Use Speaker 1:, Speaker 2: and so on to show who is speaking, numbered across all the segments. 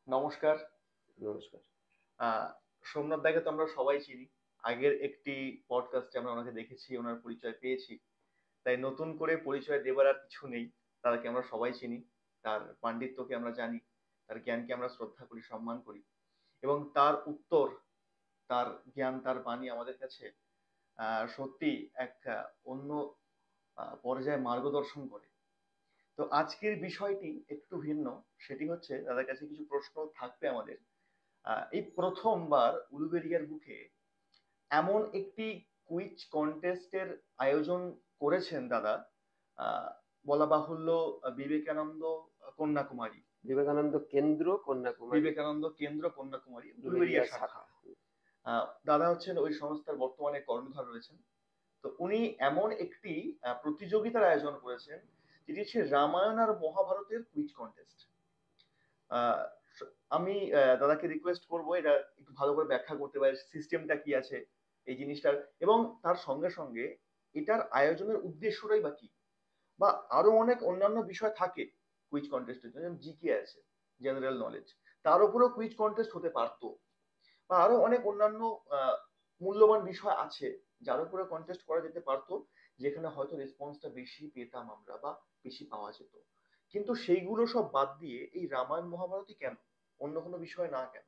Speaker 1: নমস্কার।
Speaker 2: নমস্কার।
Speaker 1: আহ সোমনাথ দাকে তো আমরা সবাই চিনি। আগের একটি পডকাস্টে আমরা ওনাকে দেখেছি, ওনার পরিচয় পেয়েছি। তাই নতুন করে পরিচয় দেবার আর কিছু নেই। তাকে আমরা সবাই চিনি, তার পাণ্ডিত্যকে আমরা জানি, তার জ্ঞানকে আমরা শ্রদ্ধা করি, সম্মান করি, এবং তার উত্তর, তার জ্ঞান, তার বাণী আমাদের কাছে সত্যি এক অন্য পর্যায়ে মার্গদর্শন করে। তো আজকের বিষয়টি একটু ভিন্ন। সেটি হচ্ছে, দাদার কাছে কিছু প্রশ্ন থাকবে আমাদের। এই প্রথমবার উলুবেরিয়ার বুকে এমন একটি কুইজ কন্টেস্টের আয়োজন করেছেন দাদা, আহ, বলা বাহুল্য, বিবেকানন্দ কন্যাকুমারী,
Speaker 2: বিবেকানন্দ কেন্দ্র কন্যাকুমারী
Speaker 1: বিবেকানন্দ কেন্দ্র কন্যাকুমারী
Speaker 2: উলুবেড়িয়া
Speaker 1: উলুবেরিয়া শাখা।
Speaker 2: শাখা।
Speaker 1: দাদা হচ্ছেন ওই সংস্থার বর্তমানে কর্ণধার রয়েছেন। তো উনি এমন একটি প্রতিযোগিতার আয়োজন করেছেন, যেটি হচ্ছে রামায়ণ আর মহাভারতের কুইজ কন্টেস্ট। আহ, আমি দাদাকে রিকোয়েস্ট করবো এটা একটু ভালো করে ব্যাখ্যা করতে পারে, সিস্টেমটা কি আছে এই জিনিসটার, এবং তার সঙ্গে সঙ্গে এটার আয়োজনের উদ্দেশ্যটাই বা কি। বা আরো অনেক অন্যান্য বিষয় থাকে কুইজ কন্টেস্টের জন্য, যেমন জিকে আছে, জেনারেল নলেজ, তার উপরেও কুইজ কন্টেস্ট হতে পারতো। বা আরো অনেক অন্যান্য আহ, মূল্যবান বিষয় আছে যার উপরে কন্টেস্ট করা যেতে পারতো, যেখানে হয়তো রেসপন্সটা বেশি পেতাম আমরা, বা বেশি পাওয়া যেত। কিন্তু সেইগুলো সব বাদ দিয়ে এই রামায়ণ মহাভারতই কেন, অন্য কোনো বিষয় না কেন?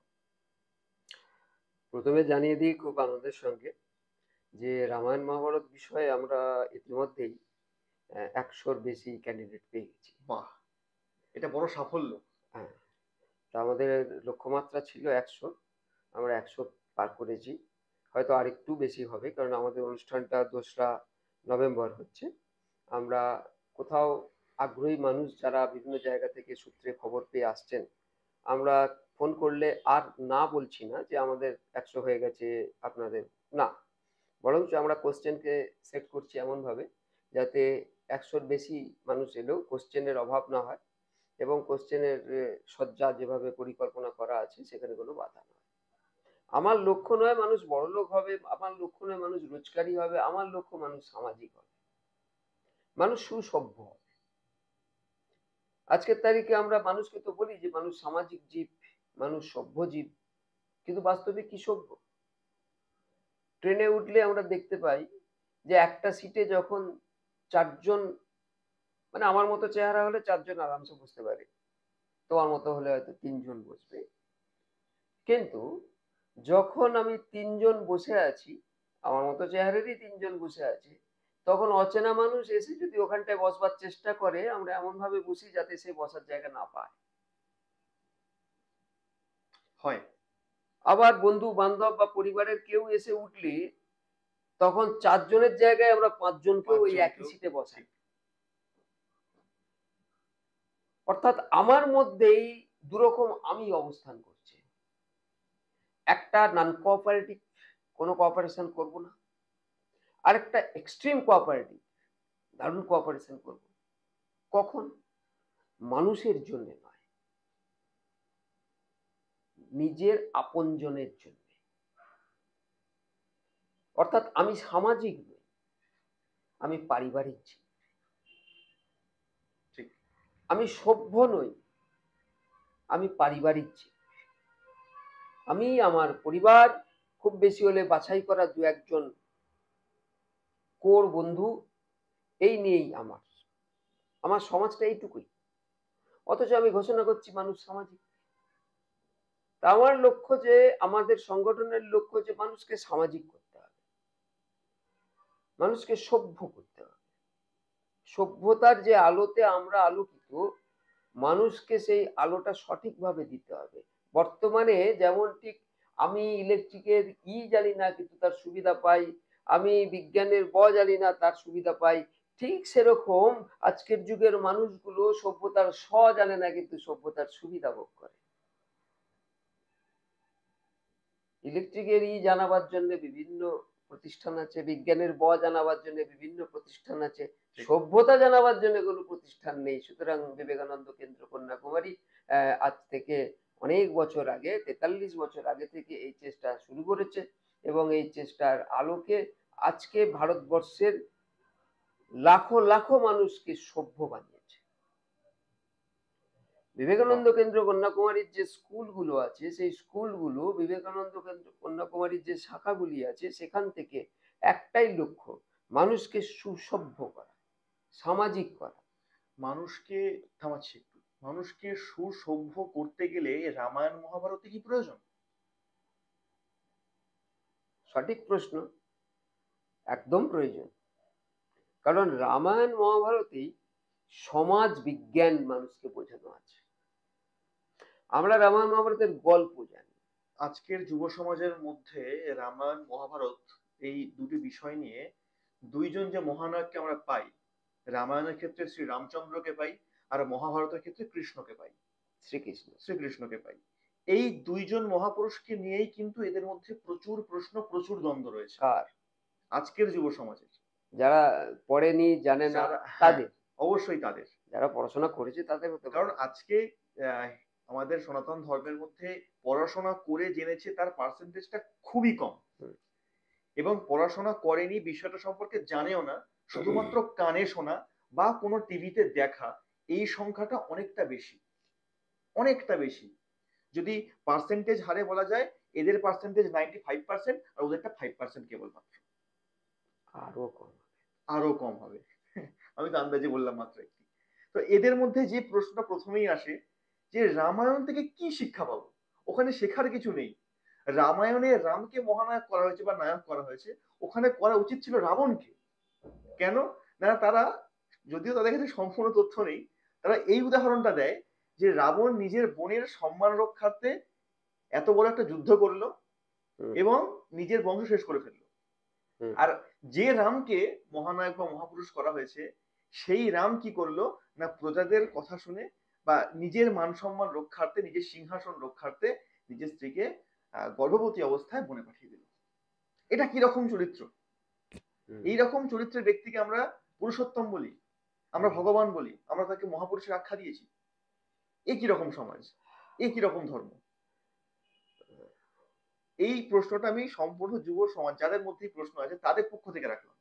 Speaker 2: প্রথমে জানিয়ে দিই খুব আনন্দের সঙ্গে যে রামায়ণ মহাভারত বিষয়ে আমরা ইতিমধ্যেই 100-র বেশি ক্যান্ডিডেট পেয়ে গেছি।
Speaker 1: বাহ, এটা বড় সাফল্য।
Speaker 2: হ্যাঁ, তা আমাদের লক্ষ্যমাত্রা ছিল 100, আমরা 100 পার করেছি। হয়তো আরেকটু বেশি হবে, কারণ আমাদের অনুষ্ঠানটা 2রা নভেম্বর হচ্ছে। আমরা কোথাও আগ্রহী মানুষ যারা বিভিন্ন জায়গা থেকে সূত্রে খবর পেয়ে আসছেন, আমরা ফোন করলে আর না বলছি না যে আমাদের 100 হয়ে গেছে আপনাদের, না, বরঞ্চ আমরা কোশ্চেনকে সেট করছি এমনভাবে যাতে 100-র বেশি মানুষ এলেও কোশ্চেনের অভাব না হয়, এবং কোশ্চেনের সজ্জা যেভাবে পরিকল্পনা করা আছে সেখানে কোনো বাধা নয়। আমার লক্ষ্য নয় মানুষ বড়লোক হবে, আমার লক্ষ্য নয় মানুষ রোজগারি হবে, আমার লক্ষ্য মানুষ সামাজিক হবে, মানুষ সুসভ্য হবে। আজকের তারিখে আমরা মানুষকে তো বলি যে মানুষ সামাজিক জীব, মানুষ সভ্য জীব, কিন্তু বাস্তবে কি সভ্য? ট্রেনে উঠলে আমরা দেখতে পাই যে একটা সিটে যখন 4 জন, মানে আমার মতো চেহারা হলে 4 জন আরামসে বসতে পারে, তোমার মতো হলে হয়তো 3 জন বসবে। কিন্তু যখন আমি 3 জন বসে আছি, আমার মতো চেহারারই 3 জন বসে আছে, তখন অচেনা মানুষ এসে যদি ওখানটায় বসবার চেষ্টা করে, আমরা এমন ভাবে বসি যাতে সে বসার জায়গা না পায়।
Speaker 1: হয়।
Speaker 2: আবার বন্ধু বান্ধব বা পরিবারের কেউ এসে উঠলে তখন 4 জনের জায়গায় আমরা 5 জনকেও ওই একই
Speaker 1: 5 জনকেও।
Speaker 2: সিটে বসাই।
Speaker 1: ঠিক।
Speaker 2: অর্থাৎ আমার মধ্যেই দুরকম আমি অবস্থান করছে। একটা নন কোঅপারেটিভ, কোনো কোঅপারেশন করব না, আরেকটা এক্সট্রিম কোঅপারেটিভ, দারুণ কোঅপারেশন করব। কখন? মানুষের জন্য নয়, নিজের আপনজনের জন্য। অর্থাৎ আমি সামাজিক নই, আমি পারিবারিক জীব।
Speaker 1: ঠিক।
Speaker 2: আমি সভ্য নই, আমি পারিবারিক জীব। আমি আমার পরিবার, খুব বেশি হলে বাছাই করা 2-1 জন কোর বন্ধু, এই নিয়েই আমার আমার সমাজটা এইটুকুই। অথচ আমি ঘোষণা করছি মানুষ সামাজিক। তা আমার লক্ষ্য যে, আমাদের সংগঠনের লক্ষ্য যে মানুষকে সামাজিক করতে হবে, মানুষকে সভ্য করতে হবে। সভ্যতার যে আলোতে আমরা আলোকিত, মানুষকে সেই আলোটা সঠিকভাবে দিতে হবে। বর্তমানে যেমন ঠিক আমি ইলেকট্রিকের জানি না কিন্তু তার সুবিধা পাই, আমি বিজ্ঞানের জানি না তার সুবিধা পাই, ঠিক সেরকম আজকের যুগের মানুষগুলো সভ্যতার জানে না কিন্তু সভ্যতার সুবিধা ভোগ করে। ইলেকট্রিকের জানাবার জন্য বিভিন্ন প্রতিষ্ঠান আছে, বিজ্ঞানের জানাবার জন্য বিভিন্ন প্রতিষ্ঠান আছে, সভ্যতা জানাবার জন্য কোনো প্রতিষ্ঠান নেই। সুতরাং বিবেকানন্দ কেন্দ্র কন্যাকুমারী আজ থেকে অনেক বছর আগে, 43 বছর আগে থেকে এই চেষ্টা শুরু করেছে, এবং এই চেষ্টার আলোকে আজকে ভারতবর্ষের লাখো লাখো মানুষকে সভ্য বানিয়েছে। বিবেকানন্দ কেন্দ্র কন্যাকুমারীর যে স্কুলগুলো আছে, সেই স্কুলগুলো বিবেকানন্দ কেন্দ্র কন্যাকুমারীর যে শাখাগুলি আছে সেখান থেকে একটাই লক্ষ্য, মানুষকে সুসভ্য করা, সামাজিক করা।
Speaker 1: মানুষকে থামাচ্ছি একটু, মানুষকে সুসভ্য করতে গেলে রামায়ণ মহাভারতে কি প্রয়োজন?
Speaker 2: সঠিক প্রশ্ন, একদম প্রয়োজন। কারণ রামায়ণ মহাভারতেই সমাজ বিজ্ঞান মানুষকে বোঝানো আছে। আমরা রামায়ণ মহাভারতের গল্প জানি।
Speaker 1: আজকের যুব সমাজের মধ্যে রামায়ণ মহাভারত এই দুটি বিষয় নিয়ে দুইজন যে মহানায়ককে আমরা পাই, রামায়ণের ক্ষেত্রে শ্রী রামচন্দ্রকে পাই, আর মহাভারতের ক্ষেত্রে কৃষ্ণকে পাই, শ্রীকৃষ্ণকে পাই। এই দুইজন মহাপুরুষকে নিয়েই কিন্তু এদের মধ্যে প্রচুর প্রশ্ন, প্রচুর দ্বন্দ্ব রয়েছে
Speaker 2: কার?
Speaker 1: আজকের যুব সমাজের।
Speaker 2: যারা পড়েনি, জানে না,
Speaker 1: যারা,
Speaker 2: তাদের।
Speaker 1: অবশ্যই তাদের।
Speaker 2: যারা পড়াশোনা করেছে তাদের হতে পারে।
Speaker 1: কারণ আজকে আমাদের সনাতন ধর্মের মধ্যে পড়াশোনা করে জেনেছে তার পার্সেন্টেজটা খুবই কম, এবং পড়াশোনা করেনি, বিষয়টা সম্পর্কে জানেও না, শুধুমাত্র কানে শোনা বা কোনো টিভিতে দেখা, এই সংখ্যাটা অনেকটা বেশি, অনেকটা বেশি। যদি পার্সেন্টেজ হারে বলা যায়, এদের পার্সেন্টেজ 95% আর ওদেরটা 5% কেবলমাত্র।
Speaker 2: আরো কম,
Speaker 1: আরো কম হবে। আমি তো আন্দাজে বললাম মাত্র একটি। তো এদের মধ্যে যে প্রশ্নটা প্রথমেই আসে যে রামায়ণ থেকে কি শিক্ষা পাবো? ওখানে শেখার কিছু নেই। রামায়ণে রামকে মহানায়ক করা হয়েছে বা নায়ক করা হয়েছে, ওখানে করা উচিত ছিল রাবণকে। কেন? না, তারা, যদিও তাদের কাছে সম্পূর্ণ তথ্য নেই, তারা এই উদাহরণটা দেয় যে রাবণ নিজের বোনের সম্মান রক্ষার্থে এত বড় একটা যুদ্ধ করলো এবং নিজের বংশ শেষ করে ফেললো। আর যে রামকে মহানায়ক বা মহাপুরুষ করা হয়েছে, সেই রাম কি করলো না, প্রজাদের কথা শুনে বা নিজের মান সম্মান রক্ষার্থে, নিজের সিংহাসন রক্ষার্থে নিজের স্ত্রীকে গর্ভবতী অবস্থায় বনে পাঠিয়ে দিল। এটা কি রকম চরিত্র? এইরকম চরিত্রের ব্যক্তিকে আমরা পুরুষোত্তম বলি, আমরা ভগবান বলি, আমরা তাকে মহাপুরুষের আখ্যা দিয়েছি। এ কি রকম সমাজ, এ কি রকম ধর্ম? এই প্রশ্নটা আমি সম্পূর্ণ যুব সমাজ যাদের মধ্যেই প্রশ্ন আছে তাদের পক্ষ থেকে রাখলাম।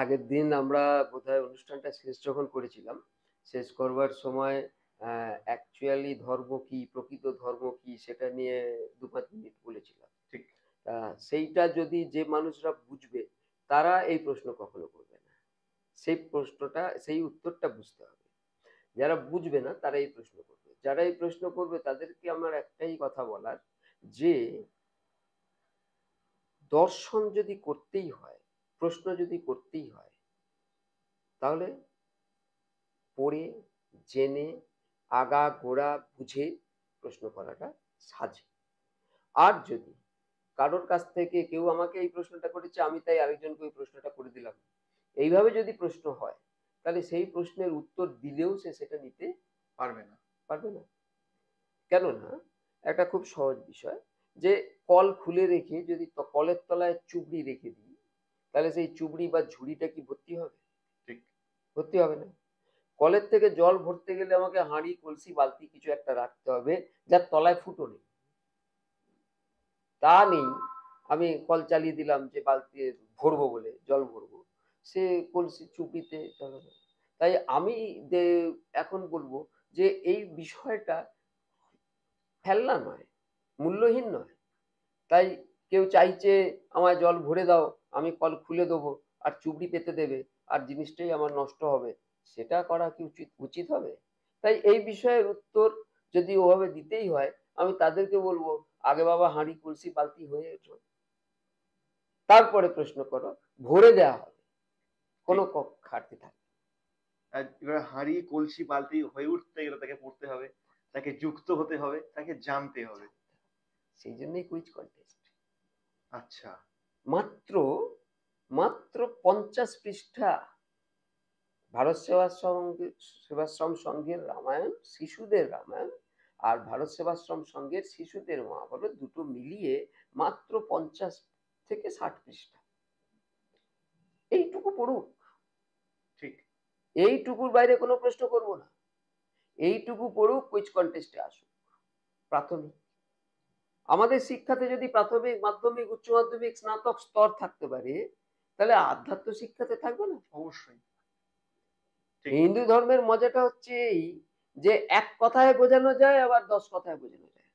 Speaker 2: আগের দিন আমরা বোধহয় অনুষ্ঠানটা শেষ যখন করেছিলাম, শেষ করবার সময় অ্যাকচুয়ালি ধর্ম কি, প্রকৃত ধর্ম কি, সেটা নিয়ে 2-5 মিনিট বলেছিলাম।
Speaker 1: ঠিক।
Speaker 2: সেইটা যদি যে মানুষরা বুঝবে তারা এই প্রশ্ন কখনো করবে না। সেই প্রশ্নটা, সেই উত্তরটা বুঝতে হবে। যারা বুঝবে না তারা এই প্রশ্ন করবে। যারা এই প্রশ্ন করবে তাদেরকে আমার একটাই কথা বলার, যে দর্শন যদি করতেই হয়, প্রশ্ন যদি করতেই হয়, তাহলে পড়ে জেনে আগা গোড়া বুঝে প্রশ্ন করাটা সাজে। আর যদি কারোর কাছ থেকে কেউ আমাকে এই প্রশ্নটা করেছে, আমি তাই আরেকজনকে ওই প্রশ্নটা করে দিলাম, এইভাবে যদি প্রশ্ন হয়, তাহলে সেই প্রশ্নের উত্তর দিলেও সে সেটা নিতে পারবে না। কেননা একটা খুব সহজ বিষয়, যে কল খুলে রেখে যদি কলের তলায় চুবড়ি রেখে দিই, তাহলে সেই চুবড়ি বা ঝুড়িটা কি ভর্তি হবে?
Speaker 1: ঠিক,
Speaker 2: ভর্তি হবে না। কলের থেকে জল ভরতে গেলে আমাকে হাঁড়ি, কলসি, বালতি কিছু একটা রাখতে হবে যার তলায় ফুটো নেই। তা নেই, আমি কল চালিয়ে দিলাম যে বালতি ভরবো বলে, জল ভরবো, সে কলসি চুপিতে চলে না। তাই আমি এখন বলবো যে এই বিষয়টা ফেলনা নয়, মূল্যহীন নয়। তাই কেউ চাইছে আমায় জল ভরে দাও, আমি কল খুলে দেবো আর চুবড়ি পেতে দেবে আর জিনিসটাই আমার নষ্ট হবে, সেটা করা কি উচিত হবে? তাই এই বিষয়ের উত্তর যদি ওভাবে দিতেই হয়, আমি তাদেরকে বলবো, আগে বাবা হাঁড়ি, কলসি, বালতি হয়ে ওঠো, তারপরে প্রশ্ন করো, ভরে দেওয়া হবে, কোনো ঘাটতি থাকবে।
Speaker 1: এবার হাঁড়ি, কলসি, বালতি হয়ে উঠতে গেলে তাকে পড়তে হবে, তাকে যুক্ত হতে হবে, তাকে জানতে হবে।
Speaker 2: সেই জন্যই কুইজ কন্টেস্ট।
Speaker 1: আচ্ছা,
Speaker 2: মাত্র মাত্র 50 পৃষ্ঠা ভারত সেবাশ্রম সংঘের রামায়ণ, শিশুদের রামায়ণ, আর ভারত সেবাশ্রম সংঘের শিশুদের মহাভারত, দুটো মিলিয়ে মাত্র 50 থেকে 60 পৃষ্ঠা। এইটুকু পড়ুক,
Speaker 1: ঠিক,
Speaker 2: এইটুকুর বাইরে কোনো প্রশ্ন করব না। এইটুকু পড়ুক, কুইজ কন্টেস্টে আসুক। প্রাথমিক, আমাদের শিক্ষাতে যদি প্রাথমিক, মাধ্যমিক, উচ্চ মাধ্যমিক, স্নাতক স্তর থাকতে পারে, তাহলে আধ্যাত্ম শিক্ষাতে থাকবে না?
Speaker 1: অবশ্যই।
Speaker 2: হিন্দু ধর্মের মজাটা হচ্ছে এই, যে এক কথায় বোঝানো যায় আবার 10 কথায় বোঝানো যায়।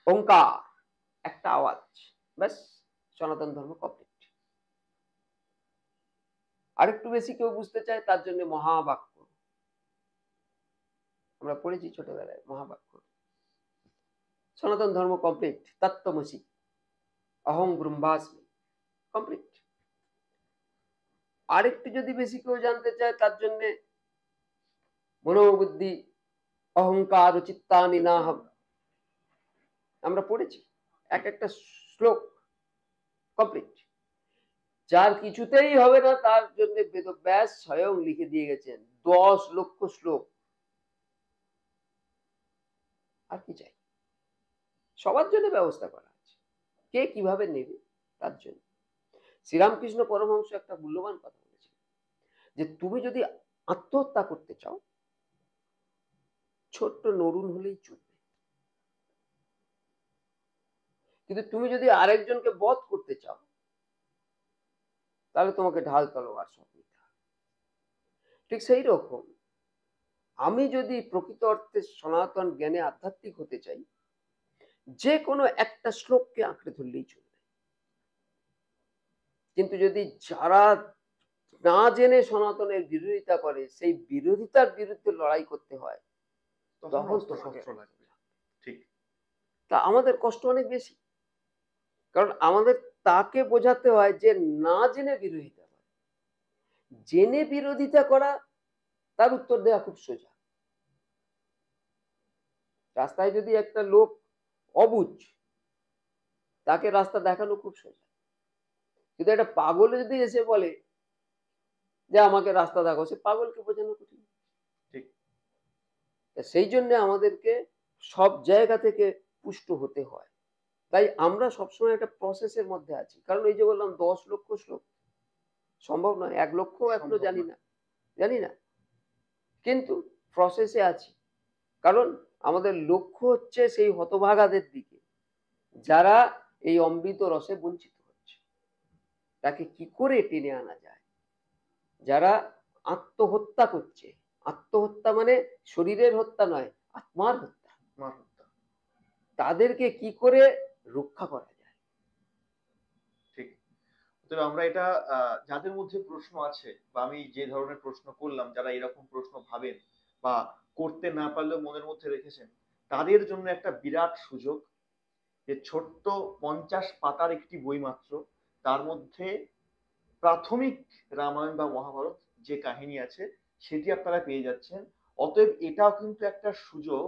Speaker 2: ওঙ্কার একটা আওয়াজ, ব্যাস সনাতন ধর্ম কমপ্লিট। আরেকটু বেশি কেউ বুঝতে চায় তার জন্য মহাবাক্য, আমরা পড়েছি ছোটবেলায় মহাবাক্য। সনাতন ধর্ম কমপ্লিট। তত্ত্বমসি, অহং ব্রহ্মাস্মি, কমপ্লিট। আরেকটু যদি বেশি কেউ জানতে চায় তার জন্য মনোবুদ্ধি, অহংকার চিত্তানি নাহম, আমরা পড়েছি এক একটা শ্লোক কমপ্লিট। যার কিছুতেই হবে না তার জন্য বেদব্যাস স্বয়ং লিখে দিয়ে গেছেন 10 লক্ষ শ্লোক। আর কি চাই? সবার জন্য ব্যবস্থা করা আছে, কে কিভাবে নেবে তার জন্য। শ্রীরামকৃষ্ণ পরমহংস একটা মূল্যবান কথা বলেছেন যে তুমি যদি আত্মহত্যা করতে চাও, ছোট্ট নরুন হলেই চলবে, কিন্তু তুমি যদি আরেকজনকে বধ করতে চাও তাহলে তোমাকে ঢাল তলোয়ার সব নিতে হবে। ঠিক সেই রকম আমি যদি প্রকৃত অর্থে সনাতন জ্ঞানে আধ্যাত্মিক হতে চাই, যে কোনো একটা শ্লোককে আঁকড়ে ধরলেই চলবে। কিন্তু যদি যারা না জেনে সনাতনের বিরোধিতা করে, সেই বিরোধিতার বিরুদ্ধে লড়াই করতে হয়, তখন তো শস্ত্র লাগবে।
Speaker 1: ঠিক।
Speaker 2: তা আমাদের কষ্ট অনেক বেশি, কারণ আমাদের তাকে বোঝাতে হয় যে না জেনে বিরোধিতা করে। জেনে বিরোধিতা করা, তার উত্তর দেওয়া খুব সোজা। রাস্তায় যদি একটা লোক অবুঝ, তাকে রাস্তা দেখানো খুব সোজা। কিন্তু একটা পাগল যদি এসে বলে যে আমাকে রাস্তা দেখো, সে পাগলকে বোঝানো কঠিন।
Speaker 1: ঠিক।
Speaker 2: সেই জন্য আমাদেরকে সব জায়গা থেকে পুষ্ট হতে হয়। তাই আমরা সবসময় একটা প্রসেসের মধ্যে আছি। কারণ এই যে বললাম 10 লক্ষ শ্লোক সম্ভব নয়, 1 লক্ষ এখনো জানি না, কিন্তু প্রসেসে আছি। কারণ আমাদের লক্ষ্য হচ্ছে সেই হতভাগাদের দিকে, যারা এই অমৃত রসে বঞ্চিত হচ্ছে, তাকে কি করে টেনে আনা যায়। যারা আত্মহত্যা করছে, আত্মহত্যা মানে শরীরের হত্যা নয়, আত্মার হত্যা, তাদেরকে কি করে রক্ষা করা যায়।
Speaker 1: ঠিক। তবে আমরা এটা যাদের মধ্যে প্রশ্ন আছে, বা আমি যে ধরনের প্রশ্ন করলাম, যারা এরকম প্রশ্ন ভাবেন বা করতে না পারলেও মনের মধ্যে রেখেছেন, তাদের জন্য একটা বিরাট সুযোগ যে ছোট্ট 50 পাতার একটি বই মাত্র, তার মধ্যে প্রাথমিক রামায়ণ বা মহাভারত যে কাহিনী আছে সেটি আপনারা পেয়ে যাচ্ছেন। অতএব এটাও কিন্তু একটা সুযোগ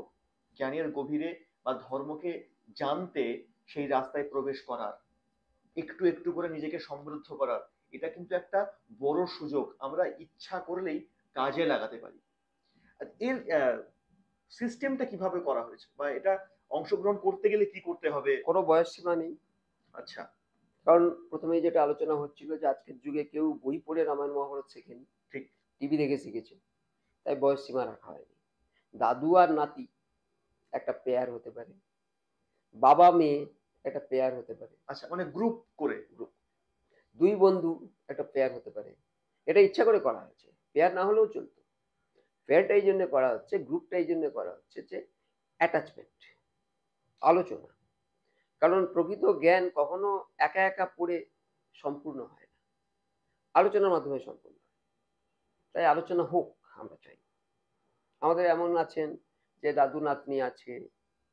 Speaker 1: জ্ঞানের গভীরে বা ধর্মকে জানতে সেই রাস্তায় প্রবেশ করার, একটু একটু করে নিজেকে সমৃদ্ধ করার। এটা কিন্তু একটা বড় সুযোগ, আমরা ইচ্ছা করলেই কাজে লাগাতে পারি। এর সিস্টেমটা কিভাবে করা হয়েছে, বা এটা অংশগ্রহণ করতে গেলে কি করতে হবে?
Speaker 2: কোনো বয়স সীমা নেই।
Speaker 1: আচ্ছা।
Speaker 2: কারণ প্রথমেই যেটা আলোচনা হচ্ছিল যে আজকের যুগে কেউ বই পড়ে রামায়ণ মহাভারত শেখেনি,
Speaker 1: ঠিক।
Speaker 2: টিভি দেখে শিখেছে, তাই বয়স সীমা রাখা হয়নি। দাদু আর নাতি একটা পেয়ার হতে পারে, বাবা মেয়ে একটা পেয়ার হতে পারে।
Speaker 1: আচ্ছা, মানে গ্রুপ করে?
Speaker 2: গ্রুপ, দুই বন্ধু একটা পেয়ার হতে পারে। এটা ইচ্ছা করে করা হয়েছে, পেয়ার না হলেও চলতো। পেয়ারটা এই জন্য করা হচ্ছে, গ্রুপটা এই জন্য করা হচ্ছে যে অ্যাটাচমেন্ট, আলোচনা। কারণ প্রকৃত জ্ঞান কখনো একা একা পড়ে সম্পূর্ণ হয় না, আলোচনার মাধ্যমে সম্পূর্ণ হয়। তাই আলোচনা হোক আমরা চাই। আমাদের এমন আছেন যে দাদু নাতনি আছে,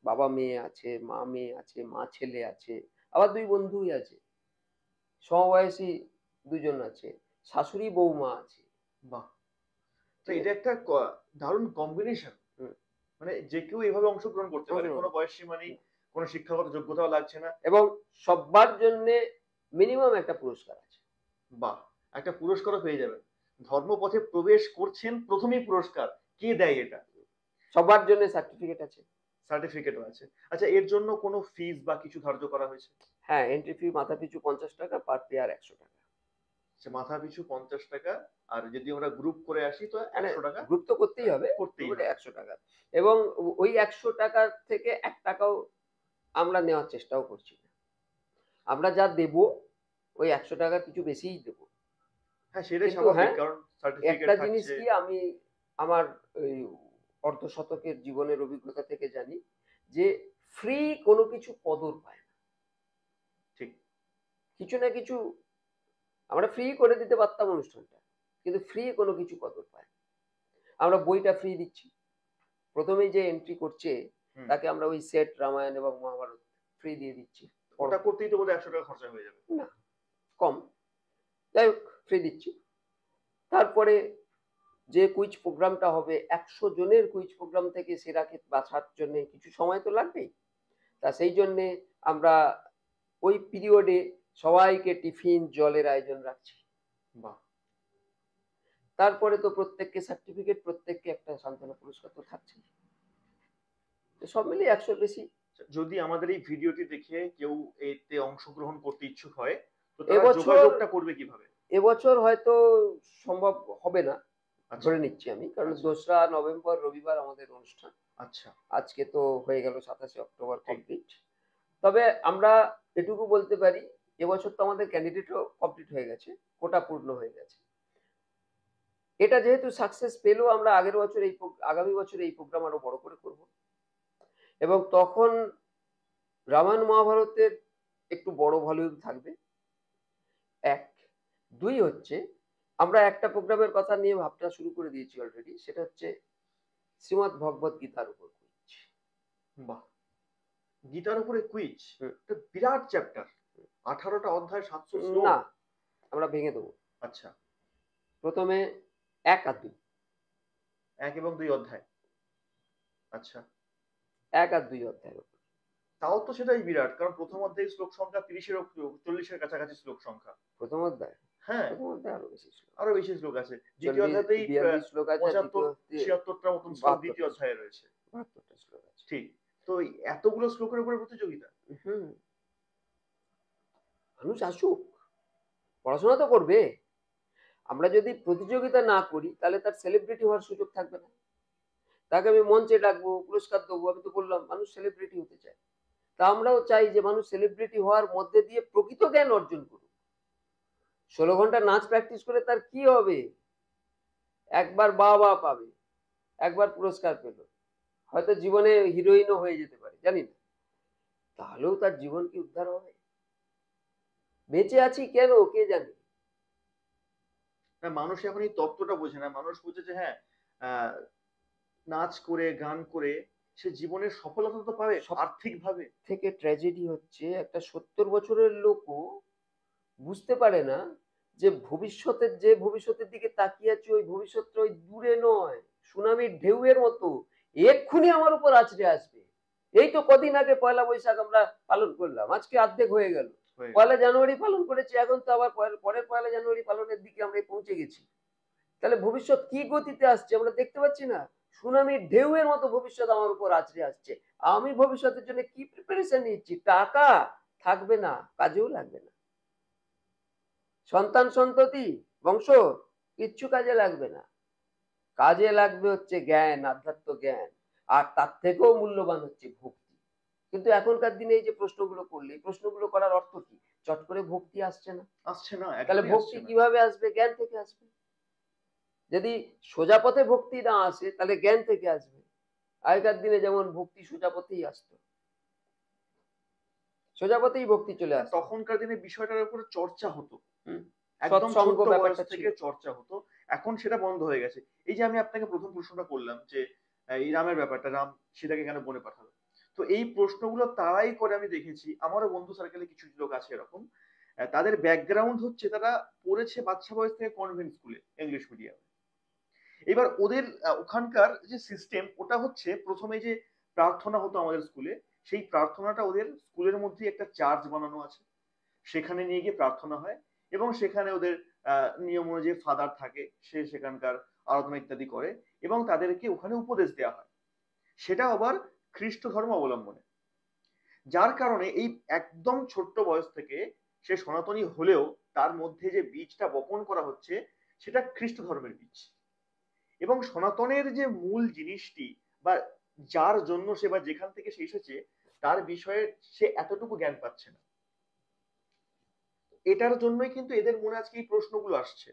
Speaker 2: বাবা মেয়ে আছে, মা মেয়ে আছে, মা ছেলে আছে, আবার দুই বন্ধুই আছে, সমবয়সী দুজন আছে, শাশুড়ি বৌমা আছে।
Speaker 1: বাহ, তো এটা একটা দারুণ কম্বিনেশন। মানে যে কেউ এভাবে অংশগ্রহণ করতে পারে, কোনো বয়স সীমা নেই, কোনো শিক্ষাগত যোগ্যতাও লাগছে না,
Speaker 2: এবং সবার জন্য মিনিমাম একটা পুরস্কার আছে।
Speaker 1: বাহ, একটা পুরস্কারও পেয়ে যাবেন। ধর্মপথে প্রবেশ করছেন, প্রথমেই পুরস্কার কে দেয়? এটা
Speaker 2: সবার জন্য সার্টিফিকেট আছে,
Speaker 1: সার্টিফিকেটও আছে। আচ্ছা, এর জন্য কোনো ফিস বা কিছু ধার্য করা হয়েছে?
Speaker 2: হ্যাঁ, এন্ট্রি ফি মাথা পিছু 50 টাকা, পার পেয়ার 100 টাকা।
Speaker 1: মাথা পিছু 50 টাকা, আর যদি আমরা গ্রুপ করে আসি তো
Speaker 2: মানে
Speaker 1: 100 টাকা
Speaker 2: গ্রুপ তো করতেই হবে,
Speaker 1: করতেই
Speaker 2: গ্রুপে
Speaker 1: হবে।
Speaker 2: 100 টাকা। এবং ওই 100 টাকার থেকে 1 টাকাও আমরা নেওয়ার চেষ্টাও করছি না। আমরা যা দেব ওই 100 টাকার কিছু বেশিই দেব।
Speaker 1: হ্যাঁ, সেটাই
Speaker 2: কিন্তু
Speaker 1: স্বাভাবিক,
Speaker 2: হ্যাঁ,
Speaker 1: কারণ সার্টিফিকেট
Speaker 2: একটা জিনিস
Speaker 1: থাকছে।
Speaker 2: কি আমি আমার ওই অর্ধশতকের জীবনের অভিজ্ঞতা থেকে জানি যে ফ্রি কোনো কিছু কদর পায় না।
Speaker 1: ঠিক।
Speaker 2: কিছু না কিছু আমরা ফ্রি করে দিতে পারতাম অনুষ্ঠানটা, কিন্তু ফ্রি কোনো কিছু কদর পায় না। আমরা বইটা ফ্রি দিচ্ছি, প্রথমেই যে এন্ট্রি করছে
Speaker 1: হুম।
Speaker 2: তাকে আমরা ওই সেট রামায়ণ এবং মহাভারত ফ্রি দিয়ে দিচ্ছি।
Speaker 1: ওটা করতেই তো বোধহয় 100 টাকা খরচা হয়ে যাবে।
Speaker 2: না, কম। যাই হোক, ফ্রি দিচ্ছি। তারপরে যে কুইজ প্রোগ্রামটা হবে 100 জনের কুইজ প্রোগ্রাম থেকে সেরাকে বাছার জন্য কিছু সময় তো লাগবেই। তা সেই জন্যে আমরা ওই পিরিয়ডে সবাইকে টিফিন জলের আয়োজন রাখছি।
Speaker 1: বাহ।
Speaker 2: তারপরে তো প্রত্যেককে সার্টিফিকেট, প্রত্যেককে একটা সান্ত্বনা পুরস্কার তো থাকছে। সব মিলিয়ে 100 বেশি।
Speaker 1: যদি আমাদের এই ভিডিওটি দেখে কেউ এতে অংশগ্রহণ করতে ইচ্ছুক হয়, তো তারা
Speaker 2: এবছর
Speaker 1: যোগাযোগটা করবে কিভাবে?
Speaker 2: এবছর হয়তো সম্ভব হবে না,
Speaker 1: আচ্ছা।
Speaker 2: ধরে নিচ্ছি আমি, কারণ
Speaker 1: আচ্ছা।
Speaker 2: 2রা নভেম্বর রবিবার আমাদের অনুষ্ঠান।
Speaker 1: আচ্ছা।
Speaker 2: আজকে তো হয়ে গেল 27শে অক্টোবর
Speaker 1: ঠিক।
Speaker 2: কমপ্লিট। তবে আমরা এটুকু বলতে পারি, এবছর তো আমাদের ক্যান্ডিডেটও কমপ্লিট হয়ে গেছে, কোটা পূর্ণ হয়ে গেছে। এটা যেহেতু সাকসেস পেলো, আমরা আগের বছর আগামী বছর এই প্রোগ্রাম আরো বড় করে করব, এবং তখন রামায়ণ মহাভারতের একটু বড় ভলিউম থাকবে, এক। দুই হচ্ছে, আমরা একটা প্রোগ্রামের কথা নিয়ে ভাবনা শুরু করে দিয়েছি অলরেডি, সেটা হচ্ছে শ্রীমদ্ ভগবত গীতার উপর কুইজ।
Speaker 1: বাহ। গীতার উপরে কুইজ,
Speaker 2: হুম।
Speaker 1: এটা বিরাট চ্যাপ্টার, 18টা অধ্যায়, 700 শ্লোক।
Speaker 2: না, আমরা ভেঙে দেবো।
Speaker 1: আচ্ছা।
Speaker 2: প্রথমে 1 আর 2,
Speaker 1: 1 এবং 2 অধ্যায়। আচ্ছা।
Speaker 2: 1 আর 2 অধ্যায়ের উপর।
Speaker 1: তাও তো সেটাই বিরাট, কারণ প্রথম অধ্যায়ে শ্লোক সংখ্যা 30-এর 40-এর কাছাকাছি শ্লোক সংখ্যা।
Speaker 2: প্রথম অধ্যায়,
Speaker 1: হ্যাঁ,
Speaker 2: প্রথম অধ্যায় আরো বেশি শ্লোক,
Speaker 1: আরো বেশি শ্লোক আছে। দ্বিতীয়
Speaker 2: 40
Speaker 1: অধ্যায়তেই
Speaker 2: 42 শ্লোক আছে, আর
Speaker 1: 75
Speaker 2: দ্বিতীয় অধ্যায়ে
Speaker 1: 76টা মতন শ্লোক দ্বিতীয়
Speaker 2: 72টা শ্লোক,
Speaker 1: অধ্যায়ে রয়েছে।
Speaker 2: 72টা শ্লোক আছে।
Speaker 1: ঠিক। তো এই এতগুলো শ্লোকের উপরে প্রতিযোগিতা।
Speaker 2: হুম। মানুষ আসুক, পড়াশোনা তো করবে। আমরা যদি প্রতিযোগিতা না করি তাহলে তার সেলিব্রিটি হওয়ার সুযোগ থাকবে না। তাকে আমি মঞ্চে ডাকবো, পুরস্কার দেবো, আমি তো বললাম মানুষ সেলিব্রিটি হতে চায়। তা আমরাও চাই যে মানুষ সেলিব্রিটি হওয়ার মধ্যে দিয়ে প্রকৃত জ্ঞান অর্জন করুক। 16 ঘন্টা নাচ প্র্যাকটিস করে তার কি হবে? একবার বাবা পাবে, একবার পুরস্কার পেল, হয়তো জীবনে হিরোইনও হয়ে যেতে পারে, জানি না। তাহলেও তার জীবন কি উদ্ধার হবে? বেঁচে আছি কেন কে জানে।
Speaker 1: হ্যাঁ, মানুষ এখন এই তত্ত্বটা বোঝে না। মানুষ বুঝে যে হ্যাঁ, আহ, নাচ করে গান করে সে জীবনের সফলতা তো পাবে
Speaker 2: সব
Speaker 1: আর্থিক ভাবে।
Speaker 2: থেকে ট্র্যাজেডি হচ্ছে, একটা 70 বছরের লোকও বুঝতে পারে না যে ভবিষ্যতের দিকে তাকিয়ে আছে, ওই ভবিষ্যৎটা ওই দূরে নয়, সুনামির ঢেউয়ের মতো এক্ষুনি আমার উপর আছড়ে আসবে। এই তো কদিন আগে পয়লা বৈশাখ আমরা পালন করলাম, আজকে অর্ধেক হয়ে গেল। পয়লা জানুয়ারি পালন করেছি, এখন তো আবার পরের পয়লা জানুয়ারি পালনের দিকে আমরা পৌঁছে গেছি। তাহলে ভবিষ্যৎ কি গতিতে আসছে আমরা দেখতে পাচ্ছি না? সুনামির ঢেউয়ের মতো ভবিষ্যৎ আমার উপর আছড়ে আসছে। আমি ভবিষ্যতের জন্য কি প্রিপারেশন নিচ্ছি? টাকা থাকবে না, কাজেও লাগবে না। সন্তান সন্ততি বংশ কিচ্ছু কাজে লাগবে না। কাজে লাগবে হচ্ছে জ্ঞান, আধ্যাত্ম জ্ঞান, আর তার থেকেও মূল্যবান হচ্ছে ভক্তি। কিন্তু এখনকার দিনে এই যে প্রশ্নগুলো করলে, এই প্রশ্নগুলো করার অর্থ কি? চট করে ভক্তি আসছে না।
Speaker 1: আসছে না,
Speaker 2: তাহলে
Speaker 1: একদমই
Speaker 2: ভক্তি
Speaker 1: আসছে না।
Speaker 2: কিভাবে আসবে? জ্ঞান থেকে আসবে। যদি সোজা পথে ভক্তি না আসে তাহলে জ্ঞান থেকে আসবে। আগেকার দিনে যেমন ভক্তি সোজা পথেই আসতো, সোজা পথেই ভক্তি চলে
Speaker 1: হ্যাঁ,
Speaker 2: আসতো।
Speaker 1: তখনকার দিনে বিষয়টার উপরে চর্চা হতো,
Speaker 2: হুম।
Speaker 1: একদম
Speaker 2: সৎসঙ্গ
Speaker 1: ছোট্ট বয়স
Speaker 2: ব্যাপারটা ছিল।
Speaker 1: থেকে চর্চা হতো। এখন সেটা বন্ধ হয়ে গেছে। এই যে আমি আপনাকে প্রথম প্রশ্নটা করলাম যে এই রামের ব্যাপারটা, রাম সীতাকে কেন বনে পাঠালো, তো এই প্রশ্নগুলো তারাই করে আমি দেখেছি। আমারও বন্ধু সার্কেলে কিছু লোক আছে এরকম, তাদের ব্যাকগ্রাউন্ড হচ্ছে তারা পড়েছে বাচ্চা বয়স থেকে কনভেন্ট স্কুলে, ইংলিশ মিডিয়ামে। এবার ওদের ওখানকার যে সিস্টেম, ওটা হচ্ছে প্রথমে যে প্রার্থনা হতো আমাদের স্কুলে, সেই প্রার্থনাটা ওদের স্কুলের মধ্যে একটা চার্চ বানানো আছে, সেখানে নিয়ে গিয়ে প্রার্থনা হয়। এবং সেখানে ওদের নিয়ম অনুযায়ী ফাদার থাকে, সে সেখানকার আরাধনা ইত্যাদি করে, এবং তাদেরকে ওখানে উপদেশ দেওয়া হয়, সেটা আবার খ্রিস্ট ধর্ম অবলম্বনে। যার কারণে এই একদম ছোট্ট বয়স থেকে সে সনাতনী হলেও তার মধ্যে যে বীজটা বপন করা হচ্ছে সেটা খ্রিস্ট ধর্মের বীজ। এবং সনাতনের যে মূল জিনিসটি, বা যার জন্য সে বা যেখান থেকে সে এসেছে, তার বিষয়ে সে এতটুকু জ্ঞান পাচ্ছে না। এটার জন্যই কিন্তু এদের মনে আজকে এই প্রশ্নগুলো আসছে।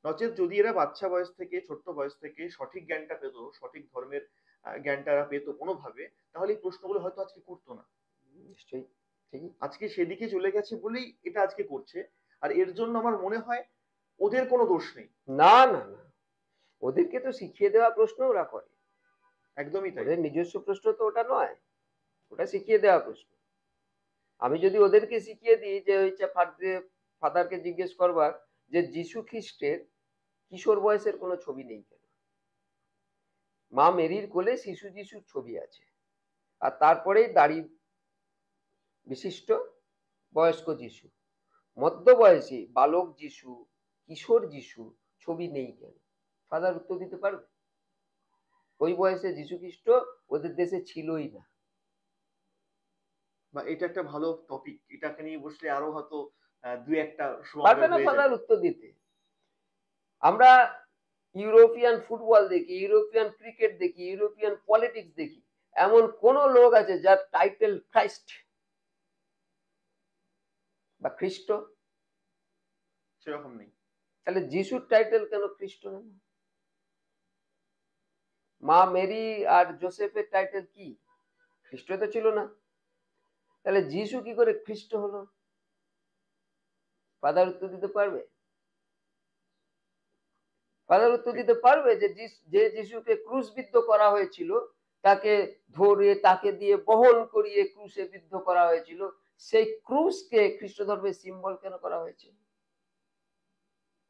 Speaker 1: নচেত যদি এরা বাচ্চা বয়স থেকে, ছোট্ট বয়স থেকে সঠিক জ্ঞানটা পেত, সঠিক ধর্মের জ্ঞানটা এরা পেত কোনোভাবে, তাহলে এই প্রশ্নগুলো হয়তো আজকে করতো না।
Speaker 2: নিশ্চয়ই, ঠিকই।
Speaker 1: আজকে সেদিকে চলে গেছে বলেই এটা আজকে করছে। আর এর জন্য আমার মনে হয় ওদের কোনো দোষ নেই।
Speaker 2: না না না, ওদেরকে তো শিখিয়ে দেওয়া প্রশ্ন ওরা করে,
Speaker 1: একদমই তাই।
Speaker 2: ওদের নিজস্ব প্রশ্ন তো ওটা নয়, ওটা শিখিয়ে দেওয়া প্রশ্ন। আমি যদি ওদেরকে শিখিয়ে দিই যে হচ্ছে ফাদারকে জিজ্ঞেস করবার যে যিশু খ্রিস্টের কিশোর বয়সের কোনো ছবি নেই কেন, মা মেরির কোলে শিশু যিশুর ছবি আছে, আর তারপরেই দাড়ি বিশিষ্ট বয়স্ক যিশু, মধ্যবয়সী বালক যিশু, কিশোর যিশু ছবি নেই কেন? ফাদার উত্তর দিতে পারবে? ওই বয়সে যিশু খ্রিস্ট ওদের দেশে ছিলই না।
Speaker 1: বা এটা একটা ভালো টপিক, এটাকে নিয়ে বসলে আরো হয়তো দুই একটা
Speaker 2: পারবে
Speaker 1: সমন্বয়
Speaker 2: না
Speaker 1: হয়ে
Speaker 2: ফাদার
Speaker 1: যাবে।
Speaker 2: উত্তর দিতে। আমরা ইউরোপিয়ান ফুটবল দেখি, ইউরোপিয়ান ক্রিকেট দেখি, ইউরোপিয়ান পলিটিক্স দেখি, এমন কোন লোক আছে যার টাইটেল খ্রাইস্ট বা খ্রিস্ট?
Speaker 1: সেরকম নেই।
Speaker 2: তাহলে যিশুর টাইটেল কেন খ্রিস্ট হলো? মা মেরি আর জোসেফের টাইটেল কি? খ্রিস্ট তো ছিল না, তাহলে যিশু কি করে খ্রিস্ট হলো? ফাদার উত্তর দিতে পারবে? ফাদার উত্তর দিতে পারবে যে যিশুকে ক্রুশবিদ্ধ করা হয়েছিল, তাকে ধরে তাকে দিয়ে বহন করিয়ে ক্রুশে বিদ্ধ করা হয়েছিল, সেই ক্রুশকে খ্রিস্ট ধর্মের সিম্বল কেন করা হয়েছে?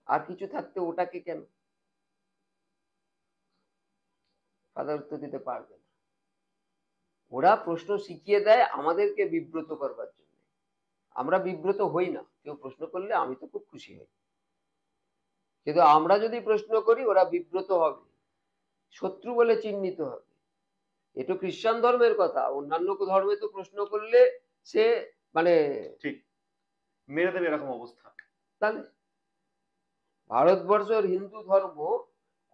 Speaker 2: আর কিছু থাকতে ওটাকে কেন? ফাদার উত্তর দিতে পারবে না। ওরা প্রশ্ন শিখিয়ে দেয় আমাদেরকে বিব্রত করবার জন্য। আমরা বিব্রত হই না, কেউ প্রশ্ন করলে আমি তো খুব খুশি হই, কিন্তু আমরা যদি প্রশ্ন করি ওরা বিব্রত হবে, শত্রু বলে চিহ্নিত হবে। এটা খ্রিস্টান ধর্মের কথা, অন্যান্য ধর্মে তো প্রশ্ন করলে সে মানে
Speaker 1: ঠিক, মেরে দেবে এরকম অবস্থা।
Speaker 2: তাহলে ভারতবর্ষের হিন্দু ধর্ম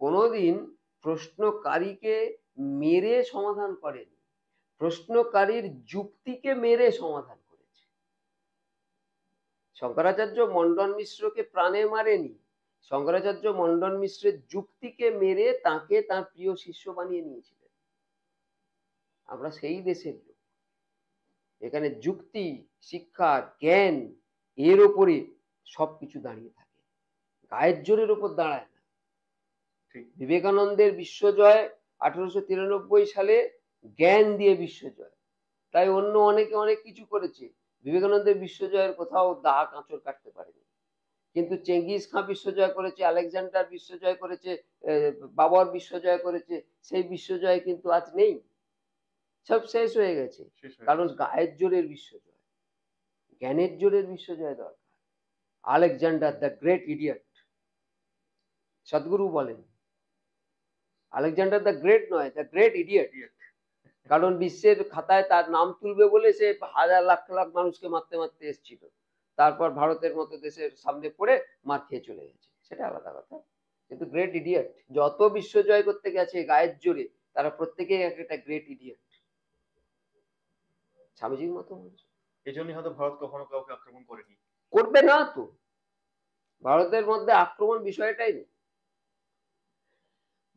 Speaker 2: কোনোদিন প্রশ্নকারীকে মেরে সমাধান করেনি, প্রশ্নকারীর যুক্তিকে মেরে সমাধান করেছে। শঙ্করাচার্য মন্ডন মিশ্রকে প্রাণে মারেনি, শঙ্করাচার্য মন্ডন মিশ্রের যুক্তিকে মেরে তাকে তার প্রিয় শিষ্য বানিয়ে নিয়েছিলেন। আমরা সেই দেশের লোক, এখানে যুক্তি, শিক্ষা, জ্ঞান এর উপরে সবকিছু দাঁড়িয়ে থাকে, গায়ের জোরের উপর দাঁড়ায় না। বিবেকানন্দের বিশ্বজয় 1893 সালে জ্ঞান দিয়ে বিশ্বজয়, তাই অন্য অনেকে অনেক কিছু করেছে, বিবেকানন্দের বিশ্বজয়ের কোথাও দাগ আঁচড় কাটতে পারেনি। কিন্তু চেঙ্গিস খাঁ বিশ্বজয় করেছে, আলেকজান্ডার বিশ্বজয় করেছে, বাবর বিশ্বজয় করেছে, সেই বিশ্বজয় কিন্তু আজ নেই, সব শেষ হয়ে গেছে। কারণ গায়ের জোরের বিশ্বজয়, জ্ঞানের জোরের বিশ্বজয় দরকার। আলেকজান্ডার দ্য গ্রেট ইডিয়ট, সদ্গুরু বলেন আলেকজান্ডার দ্য গ্রেট নয়, দ্য গ্রেট ইডিয়ট। কারণ বিশ্বের খাতায় তার নাম তুলবে বলে সে হাজার লাখ লাখ মানুষকে মারতে মারতে এসেছিল, তারপর ভারতের মতো দেশের সামনে পড়ে মার খেয়ে চলে গেছে, সেটা আলাদা কথা। কিন্তু গ্রেট ইডিয়ট যত বিশ্বজয় করতে গেছে গায়ের জোরে, তারা প্রত্যেকেই একটা গ্রেট ইডিয়ট, স্বামীজির মতো মানুষ।
Speaker 1: এই জন্যই হয়তো ভারত কখনো কাউকে আক্রমণ করেনি,
Speaker 2: করবে না তো। ভারতের মধ্যে আক্রমণ বিষয়টাই নেই।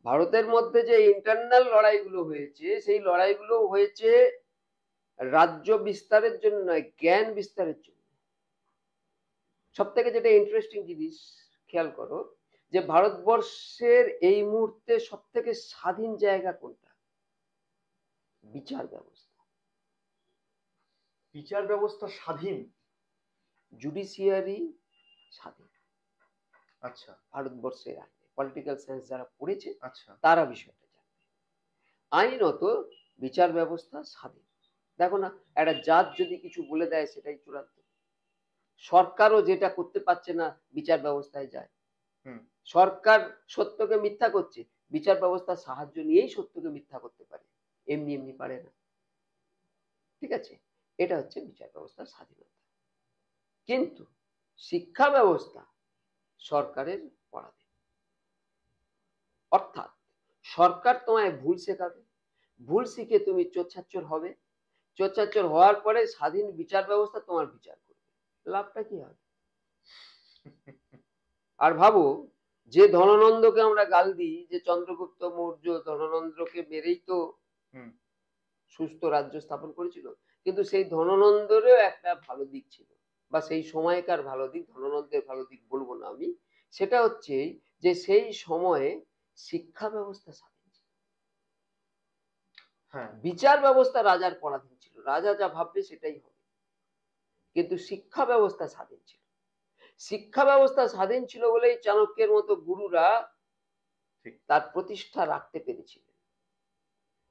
Speaker 2: ভারতের মধ্যে যে ইন্টারনাল লড়াইগুলো হয়েছে, সেই লড়াইগুলো হয়েছে রাজ্য বিস্তারের জন্য নয়, জ্ঞান বিস্তারের জন্য। সব থেকে যেটা ইন্টারেস্টিং জিনিস খেয়াল করো, যে ভারতবর্ষের এই মুহূর্তে সব থেকে স্বাধীন জায়গা কোনটা? বিচার ব্যবস্থা।
Speaker 1: বিচার ব্যবস্থা স্বাধীন,
Speaker 2: জুডিশিয়ারি স্বাধীন।
Speaker 1: আচ্ছা,
Speaker 2: ভারতবর্ষের আইনে পলিটিক্যাল সায়েন্স যারা পড়েছে
Speaker 1: আচ্ছা,
Speaker 2: তারা বিষয়টা জানবে। আইনত বিচার ব্যবস্থা স্বাধীন। দেখো না, একটা জাজ যদি কিছু বলে দেয় সেটাই চূড়ান্ত। সরকারও যেটা করতে পারছে না বিচার ব্যবস্থায় যায়। সরকার সত্যকে মিথ্যা করছে, বিচার ব্যবস্থার সাহায্য নিয়েই সত্যকে মিথ্যা করতে পারে, এমনি এমনি পারে না। ঠিক আছে, এটা হচ্ছে বিচার ব্যবস্থার স্বাধীনতা। কিন্তু শিক্ষা ব্যবস্থা সরকারের পরাধীন। অর্থাৎ সরকার তোমায় ভুল শেখাবে, ভুল শিখে তুমি চোরছাচ্চর হবে, চোরছাচ্চর হওয়ার পরে স্বাধীন বিচার ব্যবস্থা তোমার বিচার করবে, লাভটা কি হবে? আর ভাবো যে ধননন্দকে আমরা গাল দিই যে চন্দ্রগুপ্ত মৌর্য ধননন্দকে মেরেই তো
Speaker 1: হুম।
Speaker 2: সুস্থ রাজ্য স্থাপন করেছিল, কিন্তু সেই ধননন্দেরও একটা ভালো দিক ছিল, বা সেই সময়কার ভালো দিক, ধননন্দের ভালো দিক বলবো না আমি, সেটা হচ্ছে যে সেই সময়ে শিক্ষা ব্যবস্থা স্বাধীন ছিল,
Speaker 1: হ্যাঁ।
Speaker 2: বিচার ব্যবস্থা রাজার পরাধীন ছিল, রাজা যা ভাববে সেটাই হবে, কিন্তু শিক্ষা ব্যবস্থা স্বাধীন ছিল। শিক্ষা ব্যবস্থা স্বাধীন ছিল বলেই চাণক্যের মতো গুরুরা
Speaker 1: ঠিক।
Speaker 2: তার প্রতিষ্ঠা রাখতে পেরেছিলেন,